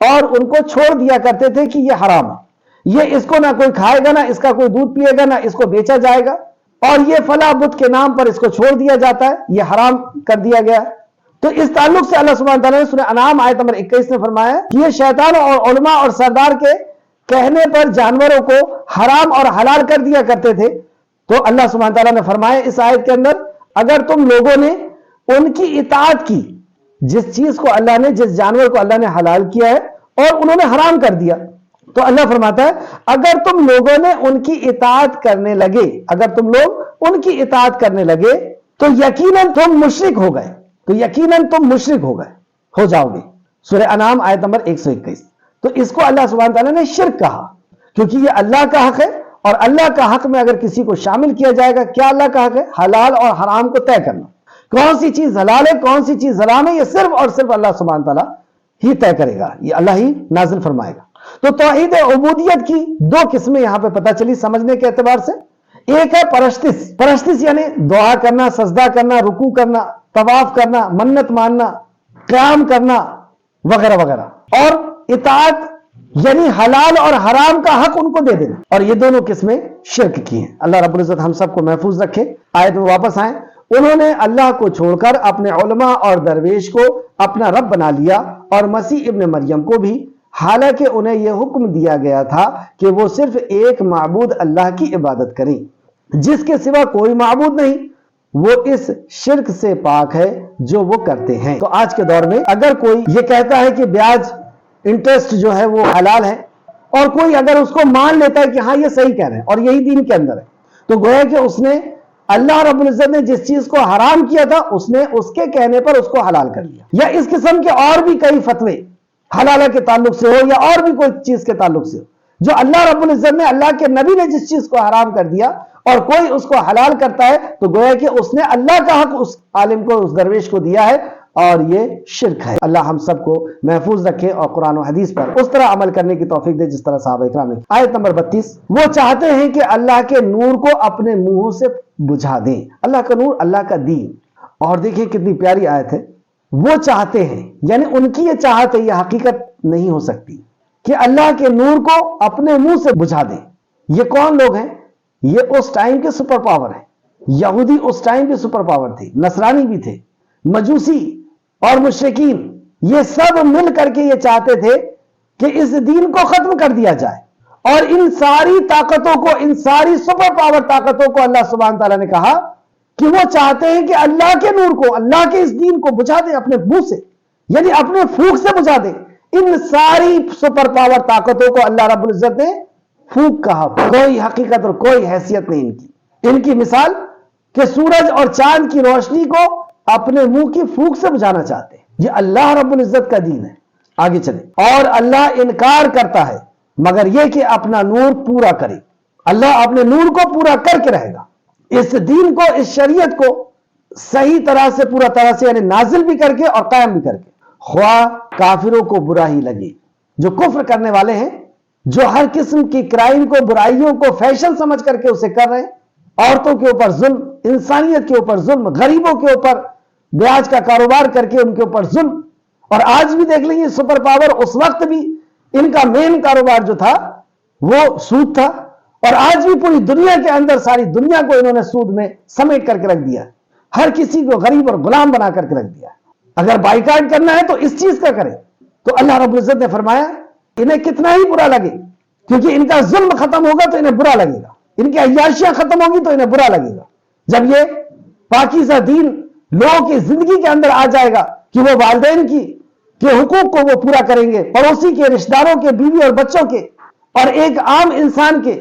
[SPEAKER 1] اور ان کو چھوڑ دیا کرتے تھے کہ یہ حرام ہے، یہ اس کو نہ کوئی کھائے گا، نہ اس کا کوئی دودھ پیے گا، نہ اس کو بیچا جائے گا، اور یہ فلاں بت کے نام پر اس کو چھوڑ دیا جاتا ہے، یہ حرام کر دیا گیا۔ تو اس تعلق سے اللہ سبحانہ تعالیٰ نے سورہ انعام آیت نمبر 21 میں فرمایا کہ یہ شیطان اور علماء اور سردار کے کہنے پر جانوروں کو حرام اور حلال کر دیا کرتے تھے۔ تو اللہ سبحانہ تعالیٰ نے فرمایا اس آیت کے اندر، اگر تم لوگوں نے ان کی اطاعت کی، جس چیز کو اللہ نے، جس جانور کو اللہ نے حلال کیا ہے اور انہوں نے حرام کر دیا، تو اللہ فرماتا ہے اگر تم لوگوں نے ان کی اطاعت کرنے لگے، اگر تم لوگ ان کی اطاعت کرنے لگے تو یقیناً تم مشرک ہو گئے، تو یقیناً تم مشرک ہو گئے، ہو جاؤ گے۔ سورہ انعام آیت نمبر 121۔ تو اس کو اللہ سبحانہ تعالیٰ نے شرک کہا، کیونکہ یہ اللہ کا حق ہے، اور اللہ کا حق میں اگر کسی کو شامل کیا جائے گا، کیا اللہ کا حق ہے؟ حلال اور حرام کو طے کرنا، کون سی چیز حلال ہے کون سی چیز حرام ہے، یہ صرف اور صرف اللہ سبحانہ تعالیٰ ہی طے کرے گا، یہ اللہ ہی نازل فرمائے گا۔ تو توحید عبودیت کی دو قسمیں یہاں پہ پتہ چلی سمجھنے کے اعتبار سے۔ ایک ہے پرستش یعنی دعا کرنا، سجدہ کرنا، رکوع کرنا، طواف کرنا، منت ماننا، قیام کرنا وغیرہ وغیرہ، اور اطاعت یعنی حلال اور حرام کا حق ان کو دے دینا، اور یہ دونوں قسمیں شرک کی ہیں۔ اللہ رب العزت ہم سب کو محفوظ رکھے۔ آیت میں واپس آئیں، انہوں نے اللہ کو چھوڑ کر اپنے علماء اور درویش کو اپنا رب بنا لیا اور مسیح ابن مریم کو بھی، حالانکہ انہیں یہ حکم دیا گیا تھا کہ وہ صرف ایک معبود اللہ کی عبادت کریں جس کے سوا کوئی معبود نہیں۔ وہ اس شرک سے پاک ہے جو وہ کرتے ہیں۔ تو آج کے دور میں اگر کوئی یہ کہتا ہے کہ بیاج انٹرسٹ جو ہے وہ حلال ہے، اور کوئی اگر اس کو مان لیتا ہے کہ ہاں یہ صحیح کہہ رہے ہیں اور یہی دین کے اندر ہے، تو گویا کہ اس نے اللہ رب العزت نے جس چیز کو حرام کیا تھا اس نے اس کے کہنے پر اس کو حلال کر لیا۔ یا اس قسم کے اور بھی کئی فتوے حلالہ کے تعلق سے ہو یا اور بھی کوئی چیز کے تعلق سے ہو، جو اللہ رب العزت نے، اللہ کے نبی نے جس چیز کو حرام کر دیا اور کوئی اس کو حلال کرتا ہے، تو گویا کہ اس نے اللہ کا حق اس عالم کو، اس درویش کو دیا ہے، اور یہ شرک ہے۔ اللہ ہم سب کو محفوظ رکھے اور قرآن و حدیث پر اس طرح عمل کرنے کی توفیق دے جس طرح صحابہ کرام نے۔ آیت نمبر 32، وہ چاہتے ہیں کہ اللہ کے نور کو اپنے منہوں سے بجھا دیں۔ اللہ کا نور، اللہ کا دین۔ اور دیکھیں کتنی پیاری آیت ہے، وہ چاہتے ہیں، یعنی ان کی یہ چاہت ہے، یہ حقیقت نہیں ہو سکتی کہ اللہ کے نور کو اپنے منہ سے بجھا دیں۔ یہ کون لوگ ہیں؟ یہ اس ٹائم کے سپر پاور ہیں۔ یہودی اس ٹائم کے سپر پاور تھے، نصرانی بھی تھے، مجوسی اور مشرکین، یہ سب مل کر کے یہ چاہتے تھے کہ اس دین کو ختم کر دیا جائے، اور ان ساری طاقتوں کو، ان ساری سپر پاور طاقتوں کو اللہ سبحانہ تعالیٰ نے کہا کہ وہ چاہتے ہیں کہ اللہ کے نور کو، اللہ کے اس دین کو بجھا دیں اپنے منہ سے، یعنی اپنے پھونک سے بجھا دیں۔ ان ساری سپر پاور طاقتوں کو اللہ رب العزت نے پھونک کہا، کوئی حقیقت اور کوئی حیثیت نہیں ان کی۔ ان کی مثال کہ سورج اور چاند کی روشنی کو اپنے منہ کی پھونک سے بجھانا چاہتے ہیں۔ یہ اللہ رب العزت کا دین ہے۔ آگے چلیں، اور اللہ انکار کرتا ہے مگر یہ کہ اپنا نور پورا کرے۔ اللہ اپنے نور کو پورا کر کے رہے گا، اس دین کو، اس شریعت کو صحیح طرح سے، پورا طرح سے، یعنی نازل بھی کر کے اور قائم بھی کر کے، خواہ کافروں کو برا ہی لگے۔ جو کفر کرنے والے ہیں، جو ہر قسم کی کرائم کو، برائیوں کو فیشن سمجھ کر کے اسے کر رہے ہیں، عورتوں کے اوپر ظلم، انسانیت کے اوپر ظلم، غریبوں کے اوپر بیاج کا کاروبار کر کے ان کے اوپر ظلم۔ اور آج بھی دیکھ لیں سپر پاور، اس وقت بھی ان کا مین کاروبار جو تھا وہ سود تھا، اور آج بھی پوری دنیا کے اندر ساری دنیا کو انہوں نے سود میں سمیٹ کر کے رکھ دیا، ہر کسی کو غریب اور غلام بنا کر کے رکھ دیا۔ اگر بائیکاٹ کرنا ہے تو اس چیز کا کریں، تو اللہ رب العزت نے فرمایا انہیں کتنا ہی برا لگے، کیونکہ ان کا ظلم ختم ہوگا تو انہیں برا لگے گا، ان کی عیاشیاں ختم ہوگی تو انہیں برا لگے گا۔ جب یہ پاکیزہ دین لوگوں کی زندگی کے اندر آ جائے گا کہ وہ والدین کے حقوق کو وہ پورا کریں گے، پڑوسی کے، رشتہ داروں کے، بیوی اور بچوں کے، اور ایک عام انسان کے،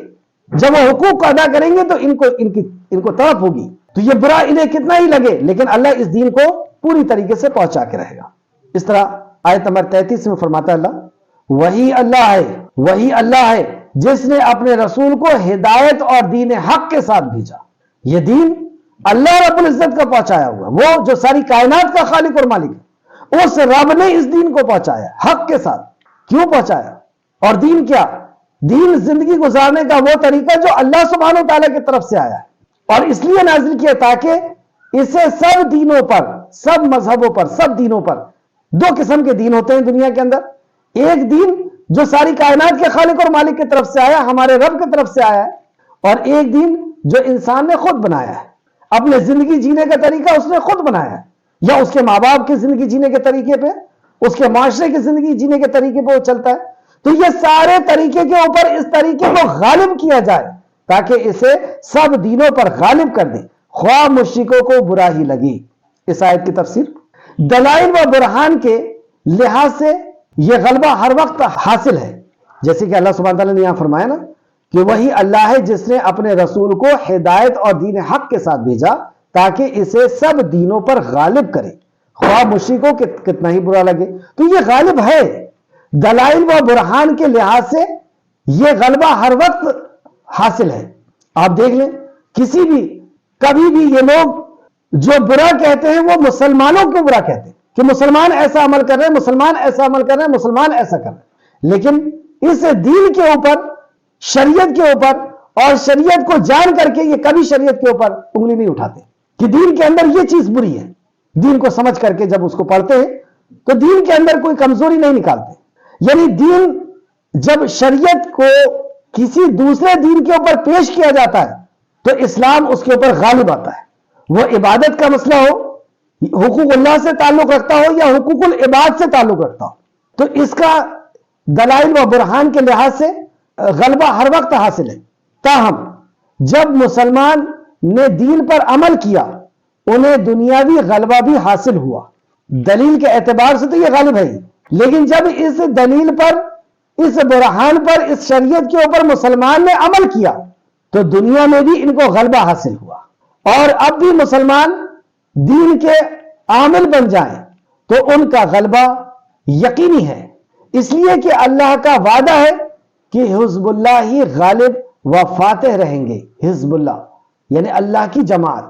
[SPEAKER 1] جب وہ حقوق کو ادا کریں گے تو ان کو طرف ہوگی، تو یہ برا انہیں کتنا ہی لگے، لیکن اللہ اس دین کو پوری طریقے سے پہنچا کے رہے گا۔ اس طرح آیت نمبر 33 میں فرماتا ہے اللہ، وہی اللہ ہے جس نے اپنے رسول کو ہدایت اور دین حق کے ساتھ بھیجا۔ یہ دین اللہ رب العزت کا پہنچایا ہوا، وہ جو ساری کائنات کا خالق اور مالک ہے، اس رب نے اس دین کو پہنچایا حق کے ساتھ۔ کیوں پہنچایا؟ اور دین کیا؟ دین زندگی گزارنے کا وہ طریقہ جو اللہ سبحانہ و تعالیٰ کی طرف سے آیا ہے، اور اس لیے نازل کیا تاکہ اسے سب دینوں پر، سب مذہبوں پر، سب دینوں پر، دو قسم کے دین ہوتے ہیں دنیا کے اندر، ایک دین جو ساری کائنات کے خالق اور مالک کی طرف سے آیا، ہمارے رب کی طرف سے آیا ہے، اور ایک دین جو انسان نے خود بنایا ہے، اپنے زندگی جینے کا طریقہ اس نے خود بنایا ہے، یا اس کے ماں باپ کی زندگی جینے کے طریقے پہ، اس کے معاشرے کی زندگی جینے کے طریقے پہ وہ چلتا ہے۔ تو یہ سارے طریقے کے اوپر اس طریقے کو غالب کیا جائے تاکہ اسے سب دینوں پر غالب کر دے، خواہ مشرکوں کو برا ہی لگے۔ اس آیت کی تفسیر، دلائل و برہان کے لحاظ سے یہ غلبہ ہر وقت حاصل ہے، جیسے کہ اللہ سبحانہ تعالیٰ نے یہاں فرمایا نا کہ وہی اللہ ہے جس نے اپنے رسول کو ہدایت اور دین حق کے ساتھ بھیجا تاکہ اسے سب دینوں پر غالب کرے، خواہ مشرکوں کے کتنا ہی برا لگے۔ تو یہ غالب ہے، دلائل و برہان کے لحاظ سے یہ غلبہ ہر وقت حاصل ہے۔ آپ دیکھ لیں کبھی بھی یہ لوگ جو برا کہتے ہیں وہ مسلمانوں کو برا کہتے ہیں کہ مسلمان ایسا عمل کر رہے ہیں، مسلمان ایسا عمل کر رہے ہیں، مسلمان ایسا کر رہے ہیں، لیکن اس دین کے اوپر، شریعت کے اوپر، اور شریعت کو جان کر کے یہ کبھی شریعت کے اوپر انگلی نہیں اٹھاتے کہ دین کے اندر یہ چیز بری ہے۔ دین کو سمجھ کر کے جب اس کو پڑھتے ہیں تو دین کے اندر کوئی کمزوری نہیں نکالتے، یعنی دین جب شریعت کو کسی دوسرے دین کے اوپر پیش کیا جاتا ہے تو اسلام اس کے اوپر غالب آتا ہے، وہ عبادت کا مسئلہ ہو، حقوق اللہ سے تعلق رکھتا ہو یا حقوق العباد سے تعلق رکھتا ہو، تو اس کا دلائل و برہان کے لحاظ سے غلبہ ہر وقت حاصل ہے۔ تاہم جب مسلمان نے دین پر عمل کیا انہیں دنیاوی غلبہ بھی حاصل ہوا، دلیل کے اعتبار سے تو یہ غالب ہے، لیکن جب اس دلیل پر، اس برہان پر، اس شریعت کے اوپر مسلمان نے عمل کیا تو دنیا میں بھی ان کو غلبہ حاصل ہوا۔ اور اب بھی مسلمان دین کے عامل بن جائیں تو ان کا غلبہ یقینی ہے، اس لیے کہ اللہ کا وعدہ ہے کہ حزب اللہ ہی غالب و فاتح رہیں گے۔ حزب اللہ یعنی اللہ کی جماعت،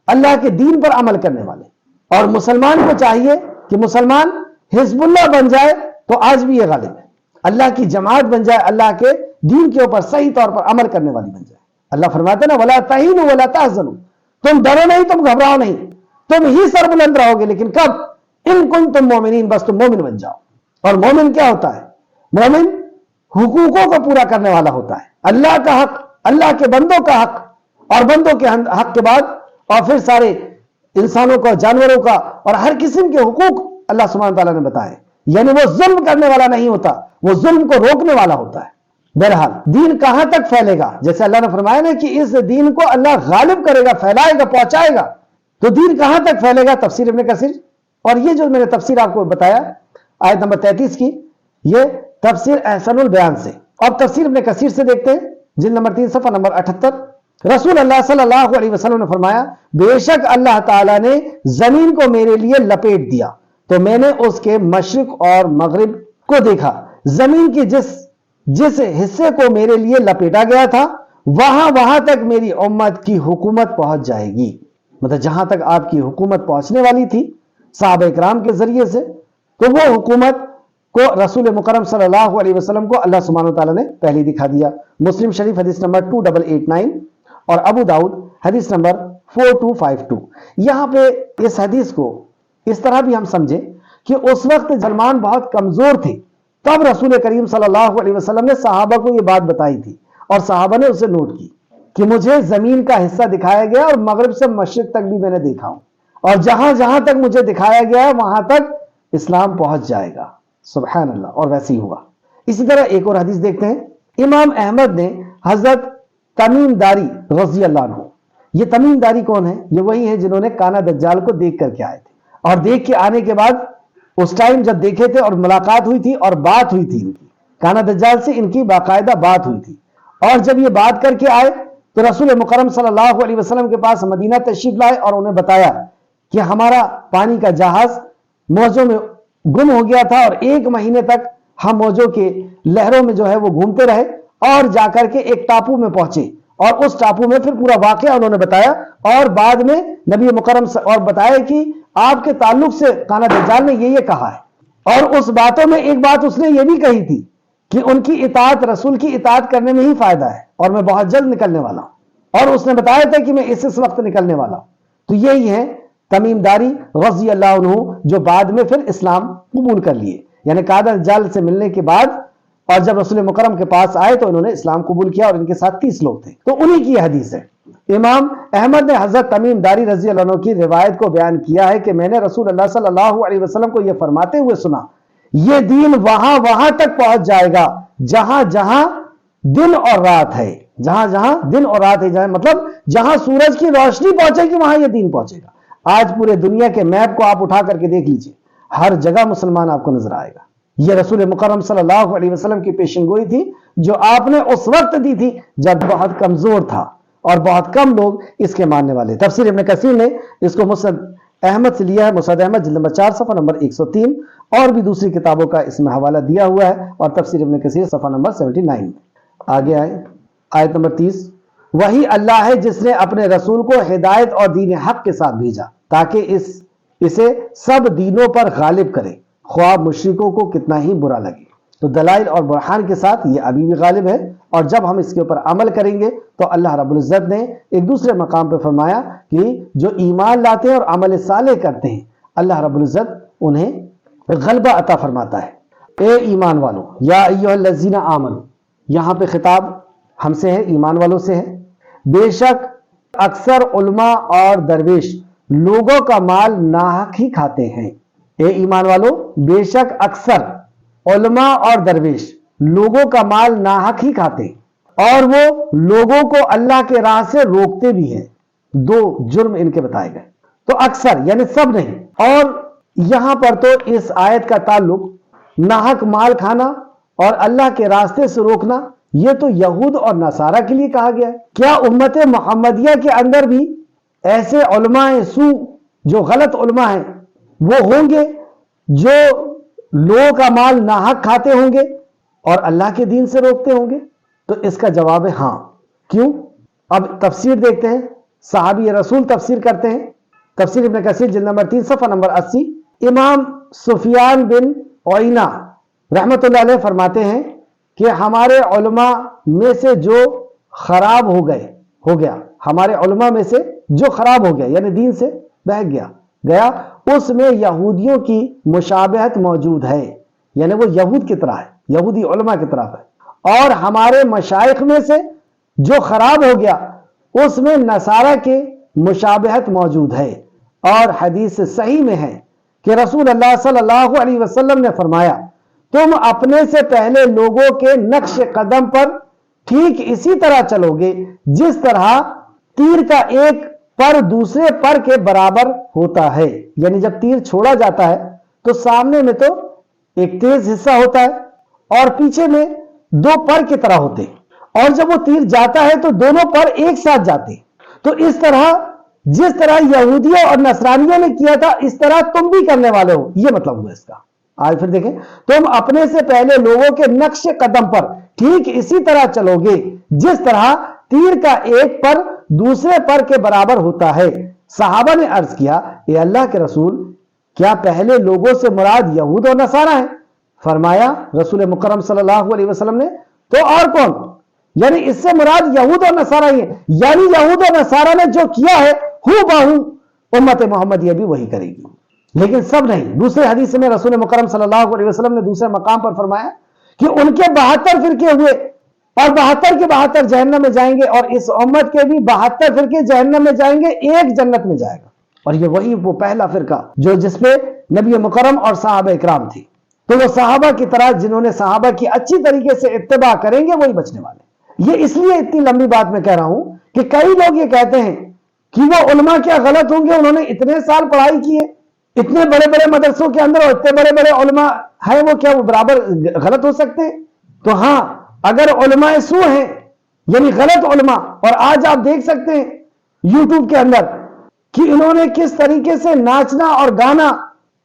[SPEAKER 1] اللہ کے دین پر عمل کرنے والے، اور مسلمان کو چاہیے کہ مسلمان حزب اللہ بن جائے تو آج بھی یہ غالب ہے، اللہ کی جماعت بن جائے، اللہ کے دین کے اوپر صحیح طور پر عمل کرنے والی بن جائے۔ اللہ فرماتے ہیں نا وَلَا تَهِنُوا وَلَا تَحْزَنُوا، تم ڈرو نہیں، تم گھبراؤ نہیں، تم ہی سر بلند رہو گے، لیکن کب؟ ان کنتم مومنین، بس تم مومن بن جاؤ۔ اور مومن کیا ہوتا ہے؟ مومن حقوقوں کو پورا کرنے والا ہوتا ہے، اللہ کا حق، اللہ کے بندوں کا حق، اور بندوں کے حق کے بعد اور پھر سارے انسانوں کا، جانوروں کا اور ہر قسم کے حقوق اللہ سبحانہ تعالیٰ نے بتائے، یعنی وہ ظلم کرنے والا نہیں ہوتا، وہ ظلم کو روکنے والا ہوتا ہے۔ بہرحال دین کہاں تک پھیلے گا؟ جیسے اللہ نے فرمایا نا کہ اس دین کو اللہ غالب کرے گا، پھیلائے گا، پہنچائے گا، تو دین کہاں تک پھیلے گا؟ تفسیر ابن کثیر، اور یہ جو میں نے تفسیر آپ کو بتایا آیت نمبر 33 کی، یہ تفسیر احسن البیان سے، اور تفسیر ابن کثیر سے دیکھتے ہیں، جلد نمبر 3 صفحہ نمبر 78۔ رسول اللہ صلی اللہ علیہ وسلم نے فرمایا بے شک اللہ تعالیٰ نے زمین کو میرے لیے لپیٹ دیا تو میں نے اس کے مشرق اور مغرب کو دیکھا، زمین کی جس حصے کو میرے لیے لپیٹا گیا تھا وہاں تک میری امت کی حکومت پہنچ جائے گی، مطلب جہاں تک آپ کی حکومت پہنچنے والی تھی صحابہ اکرام کے ذریعے سے، تو وہ حکومت کو رسول مکرم صلی اللہ علیہ وسلم کو اللہ سبحانہ وتعالی نے پہلے دکھا دیا۔ مسلم شریف حدیث نمبر 2889 اور ابو داؤد حدیث نمبر 4252۔ یہاں پہ اس حدیث کو اس طرح بھی ہم سمجھیں کہ اس وقت مسلمان بہت کمزور تھے، تب رسول کریم صلی اللہ علیہ وسلم نے صحابہ کو یہ بات بتائی تھی، اور صحابہ نے اسے نوٹ کی کہ مجھے زمین کا حصہ دکھایا گیا اور مغرب سے مشرق تک بھی میں نے دیکھا ہوں، اور جہاں جہاں تک مجھے دکھایا گیا ہے وہاں تک اسلام پہنچ جائے گا۔ سبحان اللہ، اور ویسے ہی ہوا۔ اسی طرح ایک اور حدیث دیکھتے ہیں، امام احمد نے حضرت تمیم داری رضی اللہ عنہ، یہ تمیم داری کون ہے؟ یہ وہی ہیں جنہوں نے کانا دجال کو دیکھ کر کے آئے تھے، اور دیکھ کے آنے کے بعد اس ٹائم جب دیکھے تھے اور ملاقات ہوئی تھی اور بات ہوئی تھی، ان کی کانا دجال سے ان کی باقاعدہ بات ہوئی تھی، اور جب یہ بات کر کے آئے تو رسول مکرم صلی اللہ علیہ وسلم کے پاس مدینہ تشریف لائے اور انہیں بتایا کہ ہمارا پانی کا جہاز موجوں میں گم ہو گیا تھا، اور 1 مہینے تک ہم موجوں کے لہروں میں جو ہے وہ گھومتے رہے، اور جا کر کے ایک ٹاپو میں پہنچے، اور اس ٹاپو میں پھر پورا واقعہ انہوں نے بتایا، اور بعد میں نبی مکرم اور بتایا کہ آپ کے تعلق سے کانا دجال نے یہ کہا ہے، اور اس باتوں میں ایک بات اس نے یہ بھی کہی تھی کہ ان کی اطاعت، رسول کی اطاعت کرنے میں ہی فائدہ ہے، اور میں بہت جلد نکلنے والا ہوں، اور اس نے بتایا تھا کہ میں اس وقت نکلنے والا ہوں۔ تو یہی ہے تمیم داری رضی اللہ عنہ، جو بعد میں پھر اسلام قبول کر لیے، یعنی کانا دجال سے ملنے کے بعد اور جب رسول مکرم کے پاس آئے تو انہوں نے اسلام قبول کیا، اور ان کے ساتھ 30 لوگ تھے، تو انہی کی حدیث ہے۔ امام احمد نے حضرت تمیم داری رضی اللہ عنہ کی روایت کو بیان کیا ہے کہ میں نے رسول اللہ صلی اللہ علیہ وسلم کو یہ فرماتے ہوئے سنا، یہ دین وہاں تک پہنچ جائے گا جہاں جہاں دن اور رات ہے، جہاں دن اور رات ہے، مطلب جہاں سورج کی روشنی پہنچے گی وہاں یہ دین پہنچے گا۔ آج پورے دنیا کے میپ کو آپ اٹھا کر کے دیکھ لیجئے، ہر جگہ مسلمان آپ کو نظر آئے گا۔ یہ رسول مکرم صلی اللہ علیہ وسلم کی پیشن گوئی تھی جو آپ نے اس وقت دی تھی جب بہت کمزور تھا اور بہت کم لوگ اس کے ماننے والے۔ تفسیر ابن کثیر نے اس کو مسند احمد سے لیا ہے، مسند احمد جلد نمبر 4 صفحہ نمبر 103، اور بھی دوسری کتابوں کا اس میں حوالہ دیا ہوا ہے، اور تفسیر ابن کثیر صفحہ نمبر 79 میں۔ آگے آئے آیت نمبر 30، وہی اللہ ہے جس نے اپنے رسول کو ہدایت اور دین حق کے ساتھ بھیجا تاکہ اسے سب دینوں پر غالب کرے، خواہ مشرکوں کو کتنا ہی برا لگے۔ تو دلائل اور برہان کے ساتھ یہ ابھی بھی غالب ہے، اور جب ہم اس کے اوپر عمل کریں گے تو اللہ رب العزت نے ایک دوسرے مقام پہ فرمایا کہ جو ایمان لاتے ہیں اور عمل صالح کرتے ہیں اللہ رب العزت انہیں غلبہ عطا فرماتا ہے۔ اے ایمان والو، یا ایھا الذین آمنوا، یہاں پہ خطاب ہم سے ہے، ایمان والوں سے ہے۔ بے شک اکثر علماء اور درویش لوگوں کا مال ناحق ہی کھاتے ہیں۔ اے ایمان والو، بے شک اکثر علماء اور درویش لوگوں کا مال ناحق ہی کھاتے ہیں اور وہ لوگوں کو اللہ کے راہ سے روکتے بھی ہیں۔ دو جرم ان کے بتائے گئے۔ تو اکثر یعنی سب نہیں، اور یہاں پر تو اس آیت کا تعلق ناحق مال کھانا اور اللہ کے راستے سے روکنا یہ تو یہود اور نصارہ کے لیے کہا گیا ہے۔ کیا امت محمدیہ کے اندر بھی ایسے علماء سو جو غلط علماء ہیں وہ ہوں گے جو لوگوں کا مال ناحق کھاتے ہوں گے اور اللہ کے دین سے روکتے ہوں گے؟ تو اس کا جواب ہے ہاں۔ کیوں؟ اب تفسیر دیکھتے ہیں، صحابی رسول تفسیر کرتے ہیں۔ تفسیر ابن کثیر جلد نمبر 3 صفحہ نمبر 80، امام سفیان بن عیینہ رحمت اللہ علیہ فرماتے ہیں کہ ہمارے علماء میں سے جو خراب ہو گیا ہمارے علماء میں سے جو خراب ہو گیا یعنی دین سے بہک گیا اس میں یہودیوں کی مشابہت موجود ہے، یعنی وہ یہود کی طرح ہے، یہودی علماء کی طرف ہے۔ اور ہمارے مشائخ میں سے جو خراب ہو گیا اس میں نصارہ کے مشابہت موجود ہے۔ اور حدیث صحیح میں ہے کہ رسول اللہ صلی اللہ علیہ وسلم نے فرمایا، تم اپنے سے پہلے لوگوں کے نقش قدم پر ٹھیک اسی طرح چلو گے جس طرح تیر کا ایک پر دوسرے پر کے برابر ہوتا ہے۔ یعنی جب تیر چھوڑا جاتا ہے تو سامنے میں تو ایک تیز حصہ ہوتا ہے اور پیچھے میں دو پر کی طرح ہوتے ہیں، اور جب وہ تیر جاتا ہے تو دونوں پر ایک ساتھ جاتے ہیں۔ تو اس طرح جس طرح یہودیوں اور نصرانیوں نے کیا تھا اس طرح تم بھی کرنے والے ہو، یہ مطلب ہوا اس کا۔ آج پھر دیکھیں، تم اپنے سے پہلے لوگوں کے نقش قدم پر ٹھیک اسی طرح چلو گے جس طرح تیر کا ایک پر دوسرے پر کے برابر ہوتا ہے۔ صحابہ نے عرض کیا، اے اللہ کے رسول، کیا پہلے لوگوں سے مراد یہود اور نصارہ ہیں؟ فرمایا رسول مکرم صلی اللہ علیہ وسلم نے، تو اور کون؟ یعنی اس سے مراد یہود اور نصارہ ہی ہیں، یعنی یہود اور نصارہ نے جو کیا ہے ہو بہو امت محمدیہ بھی وہی کرے گی، لیکن سب نہیں۔ دوسرے حدیث میں رسول مکرم صلی اللہ علیہ وسلم نے دوسرے مقام پر فرمایا کہ ان کے 72 فرقے ہوئے اور 72 کے 72 جہنم میں جائیں گے، اور اس امت کے بھی 72 فرقے جہنم میں جائیں گے، ایک جنت میں جائے گا۔ اور یہ وہی وہ پہلا فرقہ جو جس پہ نبی مکرم اور صحابہ اکرام تھی، تو وہ صحابہ کی طرح جنہوں نے صحابہ کی اچھی طریقے سے اتباع کریں گے وہی بچنے والے۔ یہ اس لیے اتنی لمبی بات میں کہہ رہا ہوں کہ کئی لوگ یہ کہتے ہیں کہ وہ علماء کیا غلط ہوں گے، انہوں نے اتنے سال پڑھائی کی ہے، اتنے بڑے بڑے مدرسوں کے اندر اور اتنے بڑے بڑے علماء ہیں، وہ کیا وہ برابر غلط ہو سکتے ہیں؟ تو ہاں، اگر علماء سو ہیں یعنی غلط علماء، اور آج آپ دیکھ سکتے ہیں یوٹیوب کے اندر کہ انہوں نے کس طریقے سے ناچنا اور گانا،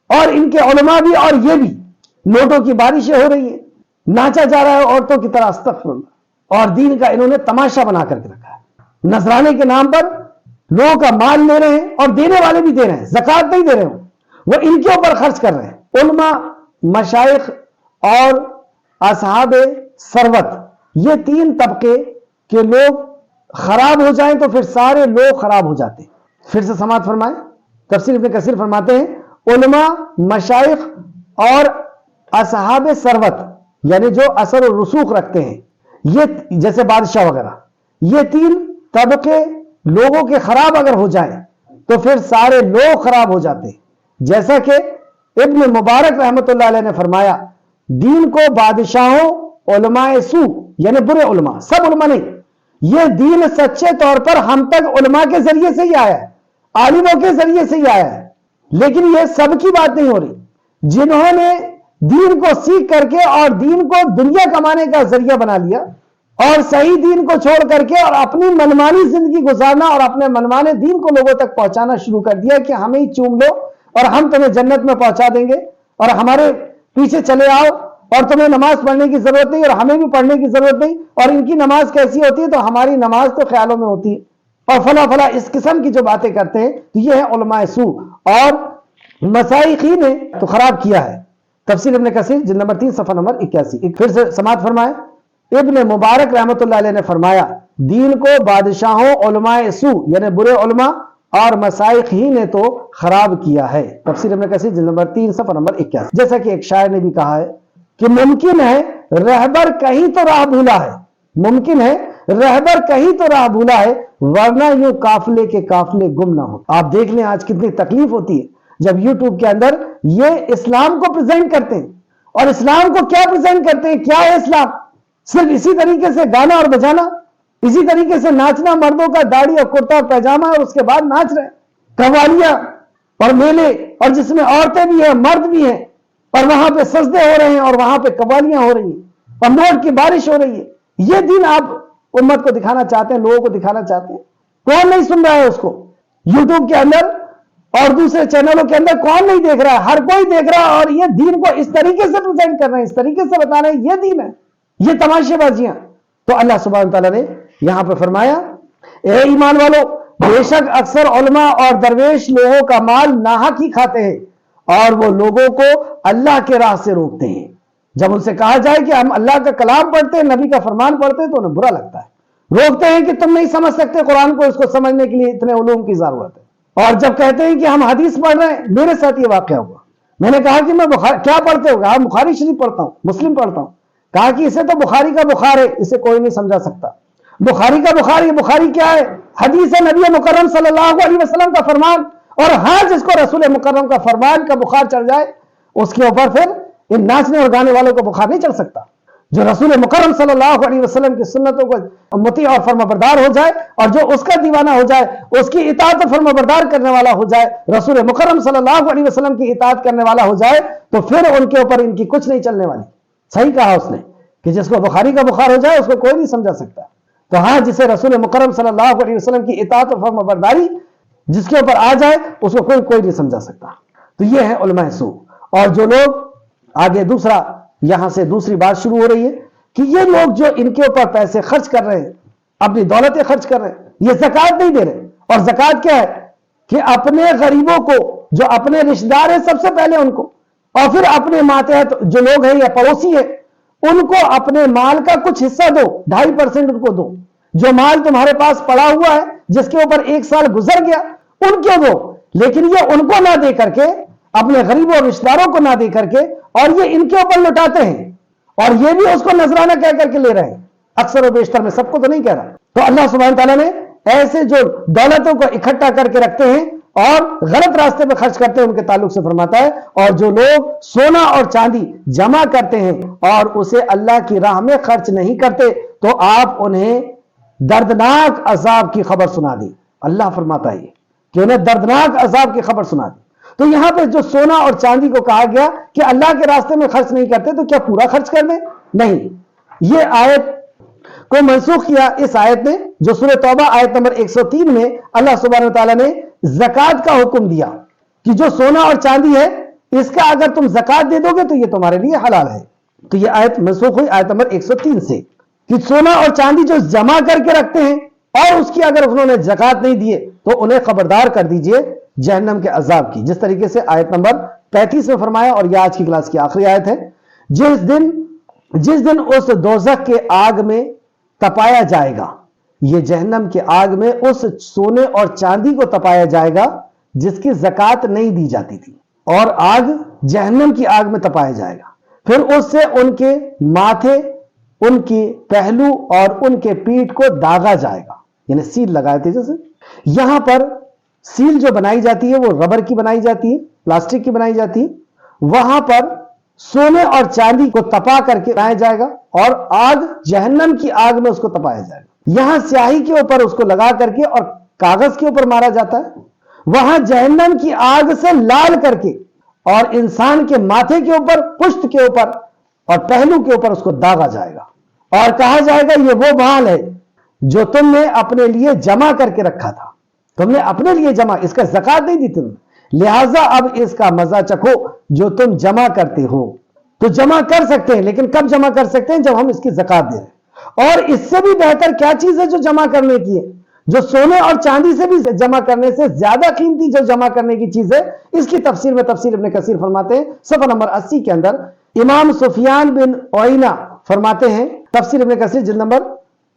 [SPEAKER 1] اور ان کے علماء بھی اور یہ بھی، نوٹوں کی بارشیں ہو رہی ہیں، ناچا جا رہا ہے عورتوں کی طرح، استغفر اللہ، اور دین کا انہوں نے تماشا بنا کر کے رکھا ہے۔ نذرانے کے نام پر لوگوں کا مال لے رہے ہیں، اور دینے والے بھی دے رہے ہیں، زکوٰۃ نہیں دے رہے ہوں، وہ ان کے اوپر خرچ کر رہے ہیں۔ علماء، مشائخ اور اصحاب ثروت، یہ تین طبقے کے لوگ خراب ہو جائیں تو پھر سارے لوگ خراب ہو جاتے ہیں۔ پھر سے سماعت فرمائیں، تفسیر ابن کثیر فرماتے ہیں، علماء، مشائخ اور اصحاب ثروت یعنی جو اثر و رسوخ رکھتے ہیں، یہ جیسے بادشاہ وغیرہ، یہ تین طبقے لوگوں کے خراب اگر ہو جائیں تو پھر سارے لوگ خراب ہو جاتے ہیں۔ جیسا کہ ابن مبارک رحمت اللہ علیہ نے فرمایا، دین کو بادشاہوں، علماء سو یعنی برے علماء، سب علماء نہیں، یہ دین سچے طور پر ہم تک علماء کے ذریعے سے ہی آیا ہے، عالموں کے ذریعے سے ہی آیا ہے، لیکن یہ سب کی بات نہیں ہو رہی۔ جنہوں نے دین کو سیکھ کر کے اور دین کو دنیا کمانے کا ذریعہ بنا لیا، اور صحیح دین کو چھوڑ کر کے اور اپنی منمانی زندگی گزارنا اور اپنے منمانے دین کو لوگوں تک پہنچانا شروع کر دیا کہ ہمیں ہی چوم لو اور ہم تمہیں جنت میں پہنچا دیں گے، اور ہمارے پیچھے چلے آؤ، اور تمہیں نماز پڑھنے کی ضرورت نہیں اور ہمیں بھی پڑھنے کی ضرورت نہیں، اور ان کی نماز کیسی ہوتی ہے تو ہماری نماز تو خیالوں میں ہوتی ہے، اور فلاں فلاں اس قسم کی جو باتیں کرتے ہیں، تو یہ ہے علماء سو، اور مشائخین نے تو خراب کیا ہے۔ تفسیر ابن کثیر جلد نمبر 3 صفحہ نمبر 81۔ پھر سے سماعت فرمائیں، ابن مبارک رحمت اللہ علیہ نے فرمایا، دین کو بادشاہوں، علماء سو یعنی برے علماء اور مشائخ ہی نے تو خراب کیا ہے۔ تفسیر ابن کثیر جلد نمبر 3 صفحہ نمبر 81۔ جیسا کہ ایک شاعر نے بھی کہا ہے کہ ممکن ہے رہبر کہیں تو راہ بھولا ہے، ممکن ہے رہبر کہیں تو راہ بھولا ہے، ورنہ یوں قافلے کے قافلے گم نہ ہو۔ آپ دیکھ لیں آج کتنی تکلیف ہوتی ہے جب یوٹیوب کے اندر یہ اسلام کو پریزنٹ کرتے ہیں، اور اسلام کو کیا پریزنٹ کرتے ہیں، کیا ہے اسلام؟ صرف اسی طریقے سے گانا اور بجانا، اسی طریقے سے ناچنا، مردوں کا داڑھی اور کرتا اور پیجامہ اور اس کے بعد ناچ رہے ہیں، قوالیاں اور میلے، اور جس میں عورتیں بھی ہیں مرد بھی ہیں، اور وہاں پہ سجدے ہو رہے ہیں اور وہاں پہ قوالیاں ہو رہی ہیں اور نوٹ کی بارش ہو رہی ہے۔ یہ دین آپ امت کو دکھانا چاہتے ہیں، لوگوں کو دکھانا چاہتے ہیں؟ کون نہیں سن رہا ہے اس کو؟ یوٹیوب کے اندر اور دوسرے چینلوں کے اندر کون نہیں دیکھ رہا ہے؟ ہر کوئی دیکھ رہا ہے، اور یہ دین کو اس طریقے سے پریزنٹ کر رہے ہیں، اس طریقے سے بتا رہے ہیں یہ دین ہے، یہ تماشے بازیاں۔ تو اللہ سبحانہ تعالیٰ نے یہاں پہ فرمایا، اے ایمان والو، بے شک اکثر علماء اور درویش لوگوں کا مال ناحق ہی کھاتے ہیں، اور وہ لوگوں کو اللہ کے راہ سے روکتے ہیں۔ جب ان سے کہا جائے کہ ہم اللہ کا کلام پڑھتے ہیں، نبی کا فرمان پڑھتے ہیں، تو انہیں برا لگتا ہے، روکتے ہیں کہ تم نہیں سمجھ سکتے قرآن کو، اس کو سمجھنے کے لیے اتنے علوم کی ضرورت ہے۔ اور جب کہتے ہیں کہ ہم حدیث پڑھ رہے ہیں، میرے ساتھ یہ واقعہ ہوا، میں نے کہا کہ میں کیا پڑھتے ہو؟ کہا بخاری شریف پڑھتا ہوں، مسلم پڑھتا ہوں۔ کہا کہ اسے تو بخاری کا بخار ہے، اسے کوئی نہیں سمجھا سکتا۔ بخاری کا بخار، یہ بخاری کیا ہے؟ حدیث ہے نبی مکرم صلی اللہ علیہ وسلم کا فرمان، اور ہاں جس کو رسول مکرم کا فرمان کا بخار چڑھ جائے، اس کے اوپر پھر ان ناچنے اور گانے والوں کو بخار نہیں چڑھ سکتا۔ جو رسول مکرم صلی اللہ علیہ وسلم کی سنتوں کو مطیع اور فرما بردار ہو جائے، اور جو اس کا دیوانہ ہو جائے، اس کی اطاعت فرما بردار کرنے والا ہو جائے، رسول مکرم صلی اللہ علیہ وسلم کی اطاعت کرنے والا ہو جائے، تو پھر ان کے اوپر ان کی کچھ نہیں چلنے والی۔ صحیح کہا اس نے کہ جس کو بخاری کا بخار ہو جائے اس کو کوئی نہیں سمجھا سکتا۔ تو ہاں، جسے رسول مکرم صلی اللہ علیہ وسلم کی اطاعت اور فرما برداری جس کے اوپر آ جائے، اس کو کوئی نہیں سمجھا سکتا۔ تو یہ ہے علماء سو۔ اور جو لوگ آگے دوسرا، یہاں سے دوسری بات شروع ہو رہی ہے کہ یہ لوگ جو ان کے اوپر پیسے خرچ کر رہے ہیں، اپنی دولتیں خرچ کر رہے ہیں، یہ زکوٰۃ نہیں دے رہے۔ اور زکوٰۃ کیا ہے کہ اپنے غریبوں کو، جو اپنے رشتہ دار ہیں سب سے پہلے ان کو، اور پھر اپنے ماتحت جو لوگ ہیں یا پڑوسی ہیں ان کو اپنے مال کا کچھ حصہ دو، 2.5% ان کو دو۔ جو مال تمہارے پاس پڑا ہوا ہے، جس کے اوپر 1 سال گزر گیا، ان کو دو، لیکن یہ ان کو نہ دے کر کے، اپنے غریبوں اور رشتہ داروں کو نہ دے کر کے، اور یہ ان کے اوپر لٹاتے ہیں، اور یہ بھی اس کو نذرانہ کہہ کر کے لے رہے ہیں۔ اکثر و بیشتر میں، سب کو تو نہیں کہہ رہا۔ تو اللہ سبحانہ تعالیٰ نے ایسے جو دولتوں کو اکٹھا کر کے رکھتے ہیں اور غلط راستے پہ خرچ کرتے ہیں، ان کے تعلق سے فرماتا ہے، اور جو لوگ سونا اور چاندی جمع کرتے ہیں اور اسے اللہ کی راہ میں خرچ نہیں کرتے، تو آپ انہیں دردناک عذاب کی خبر سنا دی۔ اللہ فرماتا ہے کہ انہیں دردناک عذاب کی خبر سنا دی۔ تو یہاں پہ جو سونا اور چاندی کو کہا گیا کہ اللہ کے راستے میں خرچ نہیں کرتے، تو کیا پورا خرچ کر دیں؟ نہیں، یہ آیت کو منسوخ کیا اس آیت نے، جو سورہ توبہ آیت نمبر 103 میں اللہ سبحانہ تعالیٰ نے زکوٰۃ کا حکم دیا کہ جو سونا اور چاندی ہے، اس کا اگر تم زکوٰۃ دے دو گے تو یہ تمہارے لیے حلال ہے۔ تو یہ آیت منسوخ ہوئی آیت نمبر 103 سے، کہ سونا اور چاندی جو جمع کر کے رکھتے ہیں اور اس کی اگر انہوں نے زکوٰۃ نہیں دیے تو انہیں خبردار کر دیجئے جہنم کے عذاب کی، جس طریقے سے آیت نمبر 35 میں فرمایا، اور یہ آج کی کلاس کی آخری آیت ہے۔ جس دن اس دوزخ کے آگ میں تپایا جائے گا، یہ جہنم کے آگ میں اس سونے اور چاندی کو تپایا جائے گا جس کی زکوٰۃ نہیں دی جاتی تھی، اور آگ جہنم کی آگ میں تپایا جائے گا، پھر اس سے ان کے ماتھے، ان کی پہلو اور ان کے پیٹھ کو داغا جائے گا، یعنی سیل لگائے تھے جیسے۔ یہاں پر سیل جو بنائی جاتی ہے وہ ربر کی بنائی جاتی ہے، پلاسٹک کی بنائی جاتی ہے۔ وہاں پر سونے اور چاندی کو تپا کر کے لایا جائے گا، اور آگ جہنم کی آگ میں اس کو تپایا جائے گا۔ یہاں سیاہی کے اوپر اس کو لگا کر کے اور کاغذ کے اوپر مارا جاتا ہے، وہاں جہنم کی آگ سے لال کر کے اور انسان کے ماتھے کے اوپر، پشت کے اوپر اور پہلو کے اوپر اس کو داغا جائے گا، اور کہا جائے گا یہ وہ مال ہے جو تم نے اپنے لیے جمع کر کے رکھا تھا، تم نے اپنے لیے جمع، اس کا زکوٰۃ نہیں دی تم نے، لہٰذا اب اس کا مزہ چکھو جو تم جمع کرتے ہو۔ تو جمع کر سکتے ہیں، لیکن کب جمع کر سکتے ہیں؟ جب ہم اس کی زکوٰۃ دے رہے ہیں۔ اور اس سے بھی بہتر کیا چیز ہے جو جمع کرنے کی ہے؟ جو سونے اور چاندی سے بھی جمع کرنے سے زیادہ قیمتی جو جمع کرنے کی چیز ہے، اس کی تفسیر میں تفسیر ابن کثیر فرماتے ہیں صفحہ نمبر 80 کے اندر، امام سفیان بن عیینہ فرماتے ہیں، تفسیر ابن کثیر جلد نمبر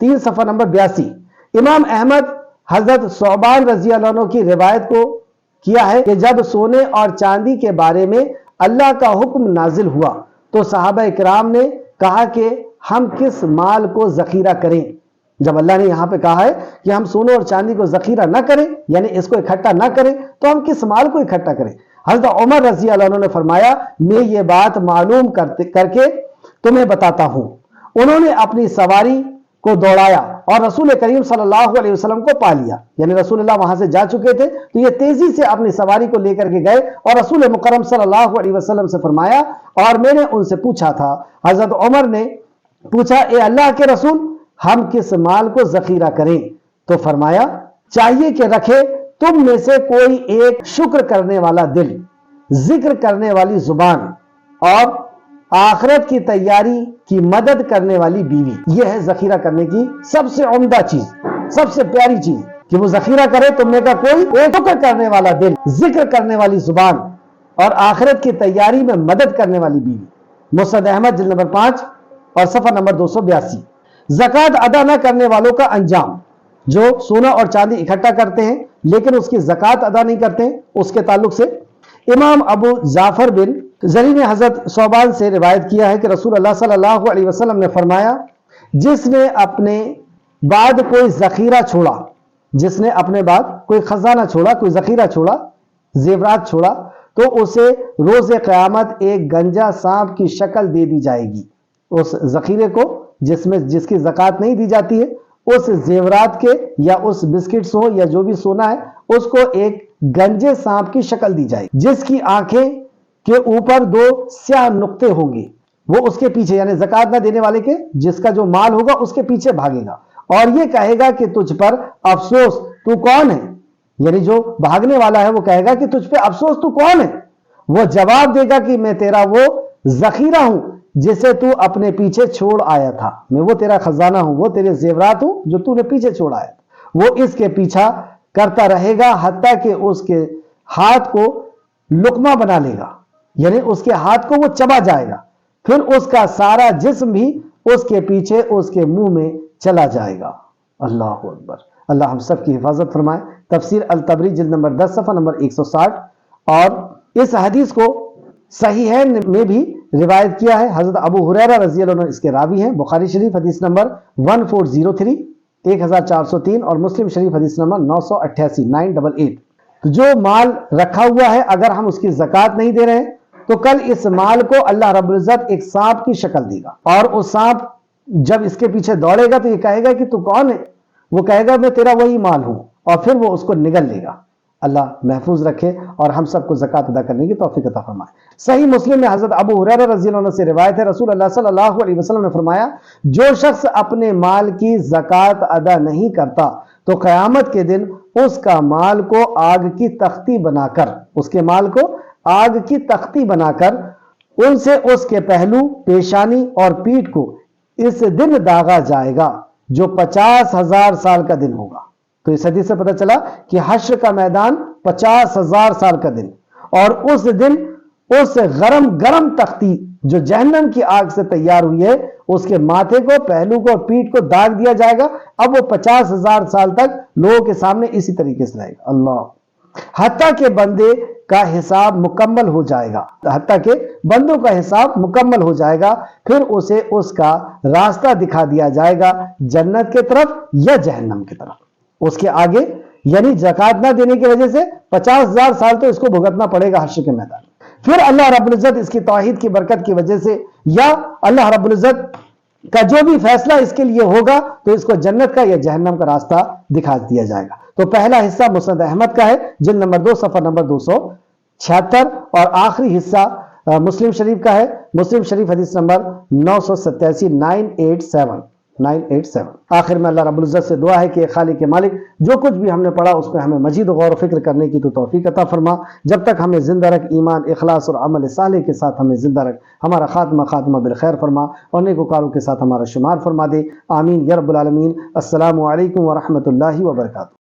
[SPEAKER 1] 3 صفحہ نمبر 82، امام احمد حضرت ثعبان رضی اللہ عنہ کی روایت کو کیا ہے کہ جب سونے اور چاندی کے بارے میں اللہ کا حکم نازل ہوا تو صحابہ کرام نے کہا کہ ہم کس مال کو ذخیرہ کریں؟ جب اللہ نے یہاں پہ کہا ہے کہ ہم سونے اور چاندی کو ذخیرہ نہ کریں، یعنی اس کو اکٹھا نہ کریں، تو ہم کس مال کو اکٹھا کریں؟ حضرت عمر رضی اللہ عنہ نے فرمایا میں یہ بات معلوم کر کے تمہیں بتاتا ہوں۔ انہوں نے اپنی سواری کو دوڑایا اور رسول کریم صلی اللہ علیہ وسلم کو پا لیا، یعنی رسول اللہ وہاں سے جا چکے تھے تو یہ تیزی سے اپنی سواری کو لے کر کے گئے اور رسول مکرم صلی اللہ علیہ وسلم سے فرمایا، اور میں نے ان سے پوچھا تھا، حضرت عمر نے پوچھا اے اللہ کے رسول ہم کس مال کو ذخیرہ کریں؟ تو فرمایا چاہیے کہ رکھے تم میں سے کوئی ایک شکر کرنے والا دل، ذکر کرنے والی زبان اور آخرت کی تیاری کی مدد کرنے والی بیوی۔ یہ ہے ذخیرہ کرنے کی سب سے عمدہ چیز، سب سے پیاری چیز، کہ وہ ذخیرہ کرے تم میں کا کوئی ایک شکر کرنے والا دل، ذکر کرنے والی زبان اور آخرت کی تیاری میں مدد کرنے والی بیوی۔ مسند احمد جلد نمبر 5 اور صفحہ نمبر 282۔ زکوٰۃ ادا نہ کرنے والوں کا انجام، جو سونا اور چاندی اکٹھا کرتے ہیں لیکن اس کی زکوٰۃ ادا نہیں کرتے ہیں، اس کے تعلق سے امام ابو جعفر بن زری نے حضرت ثوبان سے روایت کیا ہے کہ رسول اللہ صلی اللہ علیہ وسلم نے فرمایا جس نے اپنے بعد کوئی ذخیرہ چھوڑا، جس نے اپنے بعد کوئی خزانہ چھوڑا، کوئی ذخیرہ چھوڑا، زیورات چھوڑا، تو اسے روز قیامت ایک گنجا سانپ کی شکل دے دی جائے گی۔ اس ذخیرے کو جس کی زکوٰۃ نہیں دی جاتی ہے، اس زیورات کے یا اس بسکٹس ہو یا جو بھی سونا ہے، اس کو ایک گنجے سانپ کی شکل دی جائے گی جس کی آنکھیں کے اوپر 2 سیاہ نقطے ہوں گے۔ وہ اس کے پیچھے، یعنی زکوٰۃ نہ دینے والے کے جس کا جو مال ہوگا اس کے پیچھے بھاگے گا اور یہ کہے گا کہ تجھ پر افسوس، تو کون ہے؟ یعنی جو بھاگنے والا ہے وہ کہے گا کہ تجھ پہ افسوس، تو کون ہے؟ وہ جواب دے گا کہ میں تیرا وہ ذخیرہ ہوں جسے تو اپنے پیچھے چھوڑ آیا تھا، میں وہ تیرا خزانہ ہوں، وہ تیرے زیورات ہوں جو تو نے پیچھے چھوڑا ہے۔ وہ اس کے پیچھا کرتا رہے گا حتیٰ کہ اس کے ہاتھ کو لقمہ بنا لے گا، یعنی اس کے ہاتھ کو وہ چبا جائے گا، پھر اس کا سارا جسم بھی اس کے پیچھے اس کے منہ میں چلا جائے گا۔ اللہ اکبر۔ اللہ ہم سب کی حفاظت فرمائے۔ تفسیر الطبری جلد نمبر 10 صفحہ نمبر 160۔ اور اس حدیث کو صحیحین میں بھی روایت کیا ہے، حضرت ابو ہریرہ رضی اللہ عنہ اس کے راوی ہیں۔ بخاری شریف حدیث نمبر 1403 1403 اور مسلم شریف حدیث نمبر 988 988۔ تو جو مال رکھا ہوا ہے اگر ہم اس کی زکوٰۃ نہیں دے رہے ہیں تو کل اس مال کو اللہ رب العزت ایک سانپ کی شکل دے گا، اور اس سانپ جب اس کے پیچھے دوڑے گا تو یہ کہے گا کہ تو کون ہے؟ وہ کہے گا میں تیرا وہی مال ہوں، اور پھر وہ اس کو نگل لے گا۔ اللہ محفوظ رکھے اور ہم سب کو زکوٰۃ ادا کرنے کی توفیق عطا فرمائے۔ صحیح مسلم میں حضرت ابو ہریرہ رضی اللہ عنہ سے روایت ہے، رسول اللہ صلی اللہ علیہ وسلم نے فرمایا جو شخص اپنے مال کی زکوٰۃ ادا نہیں کرتا تو قیامت کے دن اس کا مال کو آگ کی تختی بنا کر، اس کے مال کو آگ کی تختی بنا کر ان سے اس کے پہلو، پیشانی اور پیٹھ کو اس دن داغا جائے گا جو 50,000 سال کا دن ہوگا۔ تو اس حدیث سے پتہ چلا کہ حشر کا میدان 50,000 سال کا دن، اور اس دن اس گرم تختی جو جہنم کی آگ سے تیار ہوئی ہے اس کے ماتھے کو، پہلو کو اور پیٹھ کو داغ دیا جائے گا۔ اب وہ 50,000 سال تک لوگوں کے سامنے اسی طریقے سے رہے گا، اللہ، حتیٰ کہ بندے کا حساب مکمل ہو جائے گا، حتیٰ کہ بندوں کا حساب مکمل ہو جائے گا، پھر اسے اس کا راستہ دکھا دیا جائے گا جنت کی طرف یا جہنم کی طرف۔ اس کے آگے یعنی زکوٰۃ نہ دینے کی وجہ سے 50,000 سال تو اس کو بھگتنا پڑے گا حشر کے میدان۔ پھر اللہ رب العزت اس کی توحید کی برکت کی وجہ سے یا اللہ رب العزت کا جو بھی فیصلہ اس کے لیے ہوگا تو اس کو جنت کا یا جہنم کا راستہ دکھا دیا جائے گا۔ تو پہلا حصہ مسند احمد کا ہے جلد نمبر 2 صفحہ نمبر 276، اور آخری حصہ مسلم شریف کا ہے، مسلم شریف حدیث نمبر 987 987۔ آخر میں اللہ رب العزت سے دعا ہے کہ خالق مالک جو کچھ بھی ہم نے پڑھا اس کو ہمیں مزید غور و فکر کرنے کی تو توفیق عطا فرما، جب تک ہمیں زندہ رکھ، ایمان، اخلاص اور عمل صالح کے ساتھ ہمیں زندہ رکھ، ہمارا خاتمہ بالخیر فرما اور نیکوکاروں کے ساتھ ہمارا شمار فرما دے، آمین یا رب العالمین۔ السلام علیکم ورحمۃ اللہ وبرکاتہ۔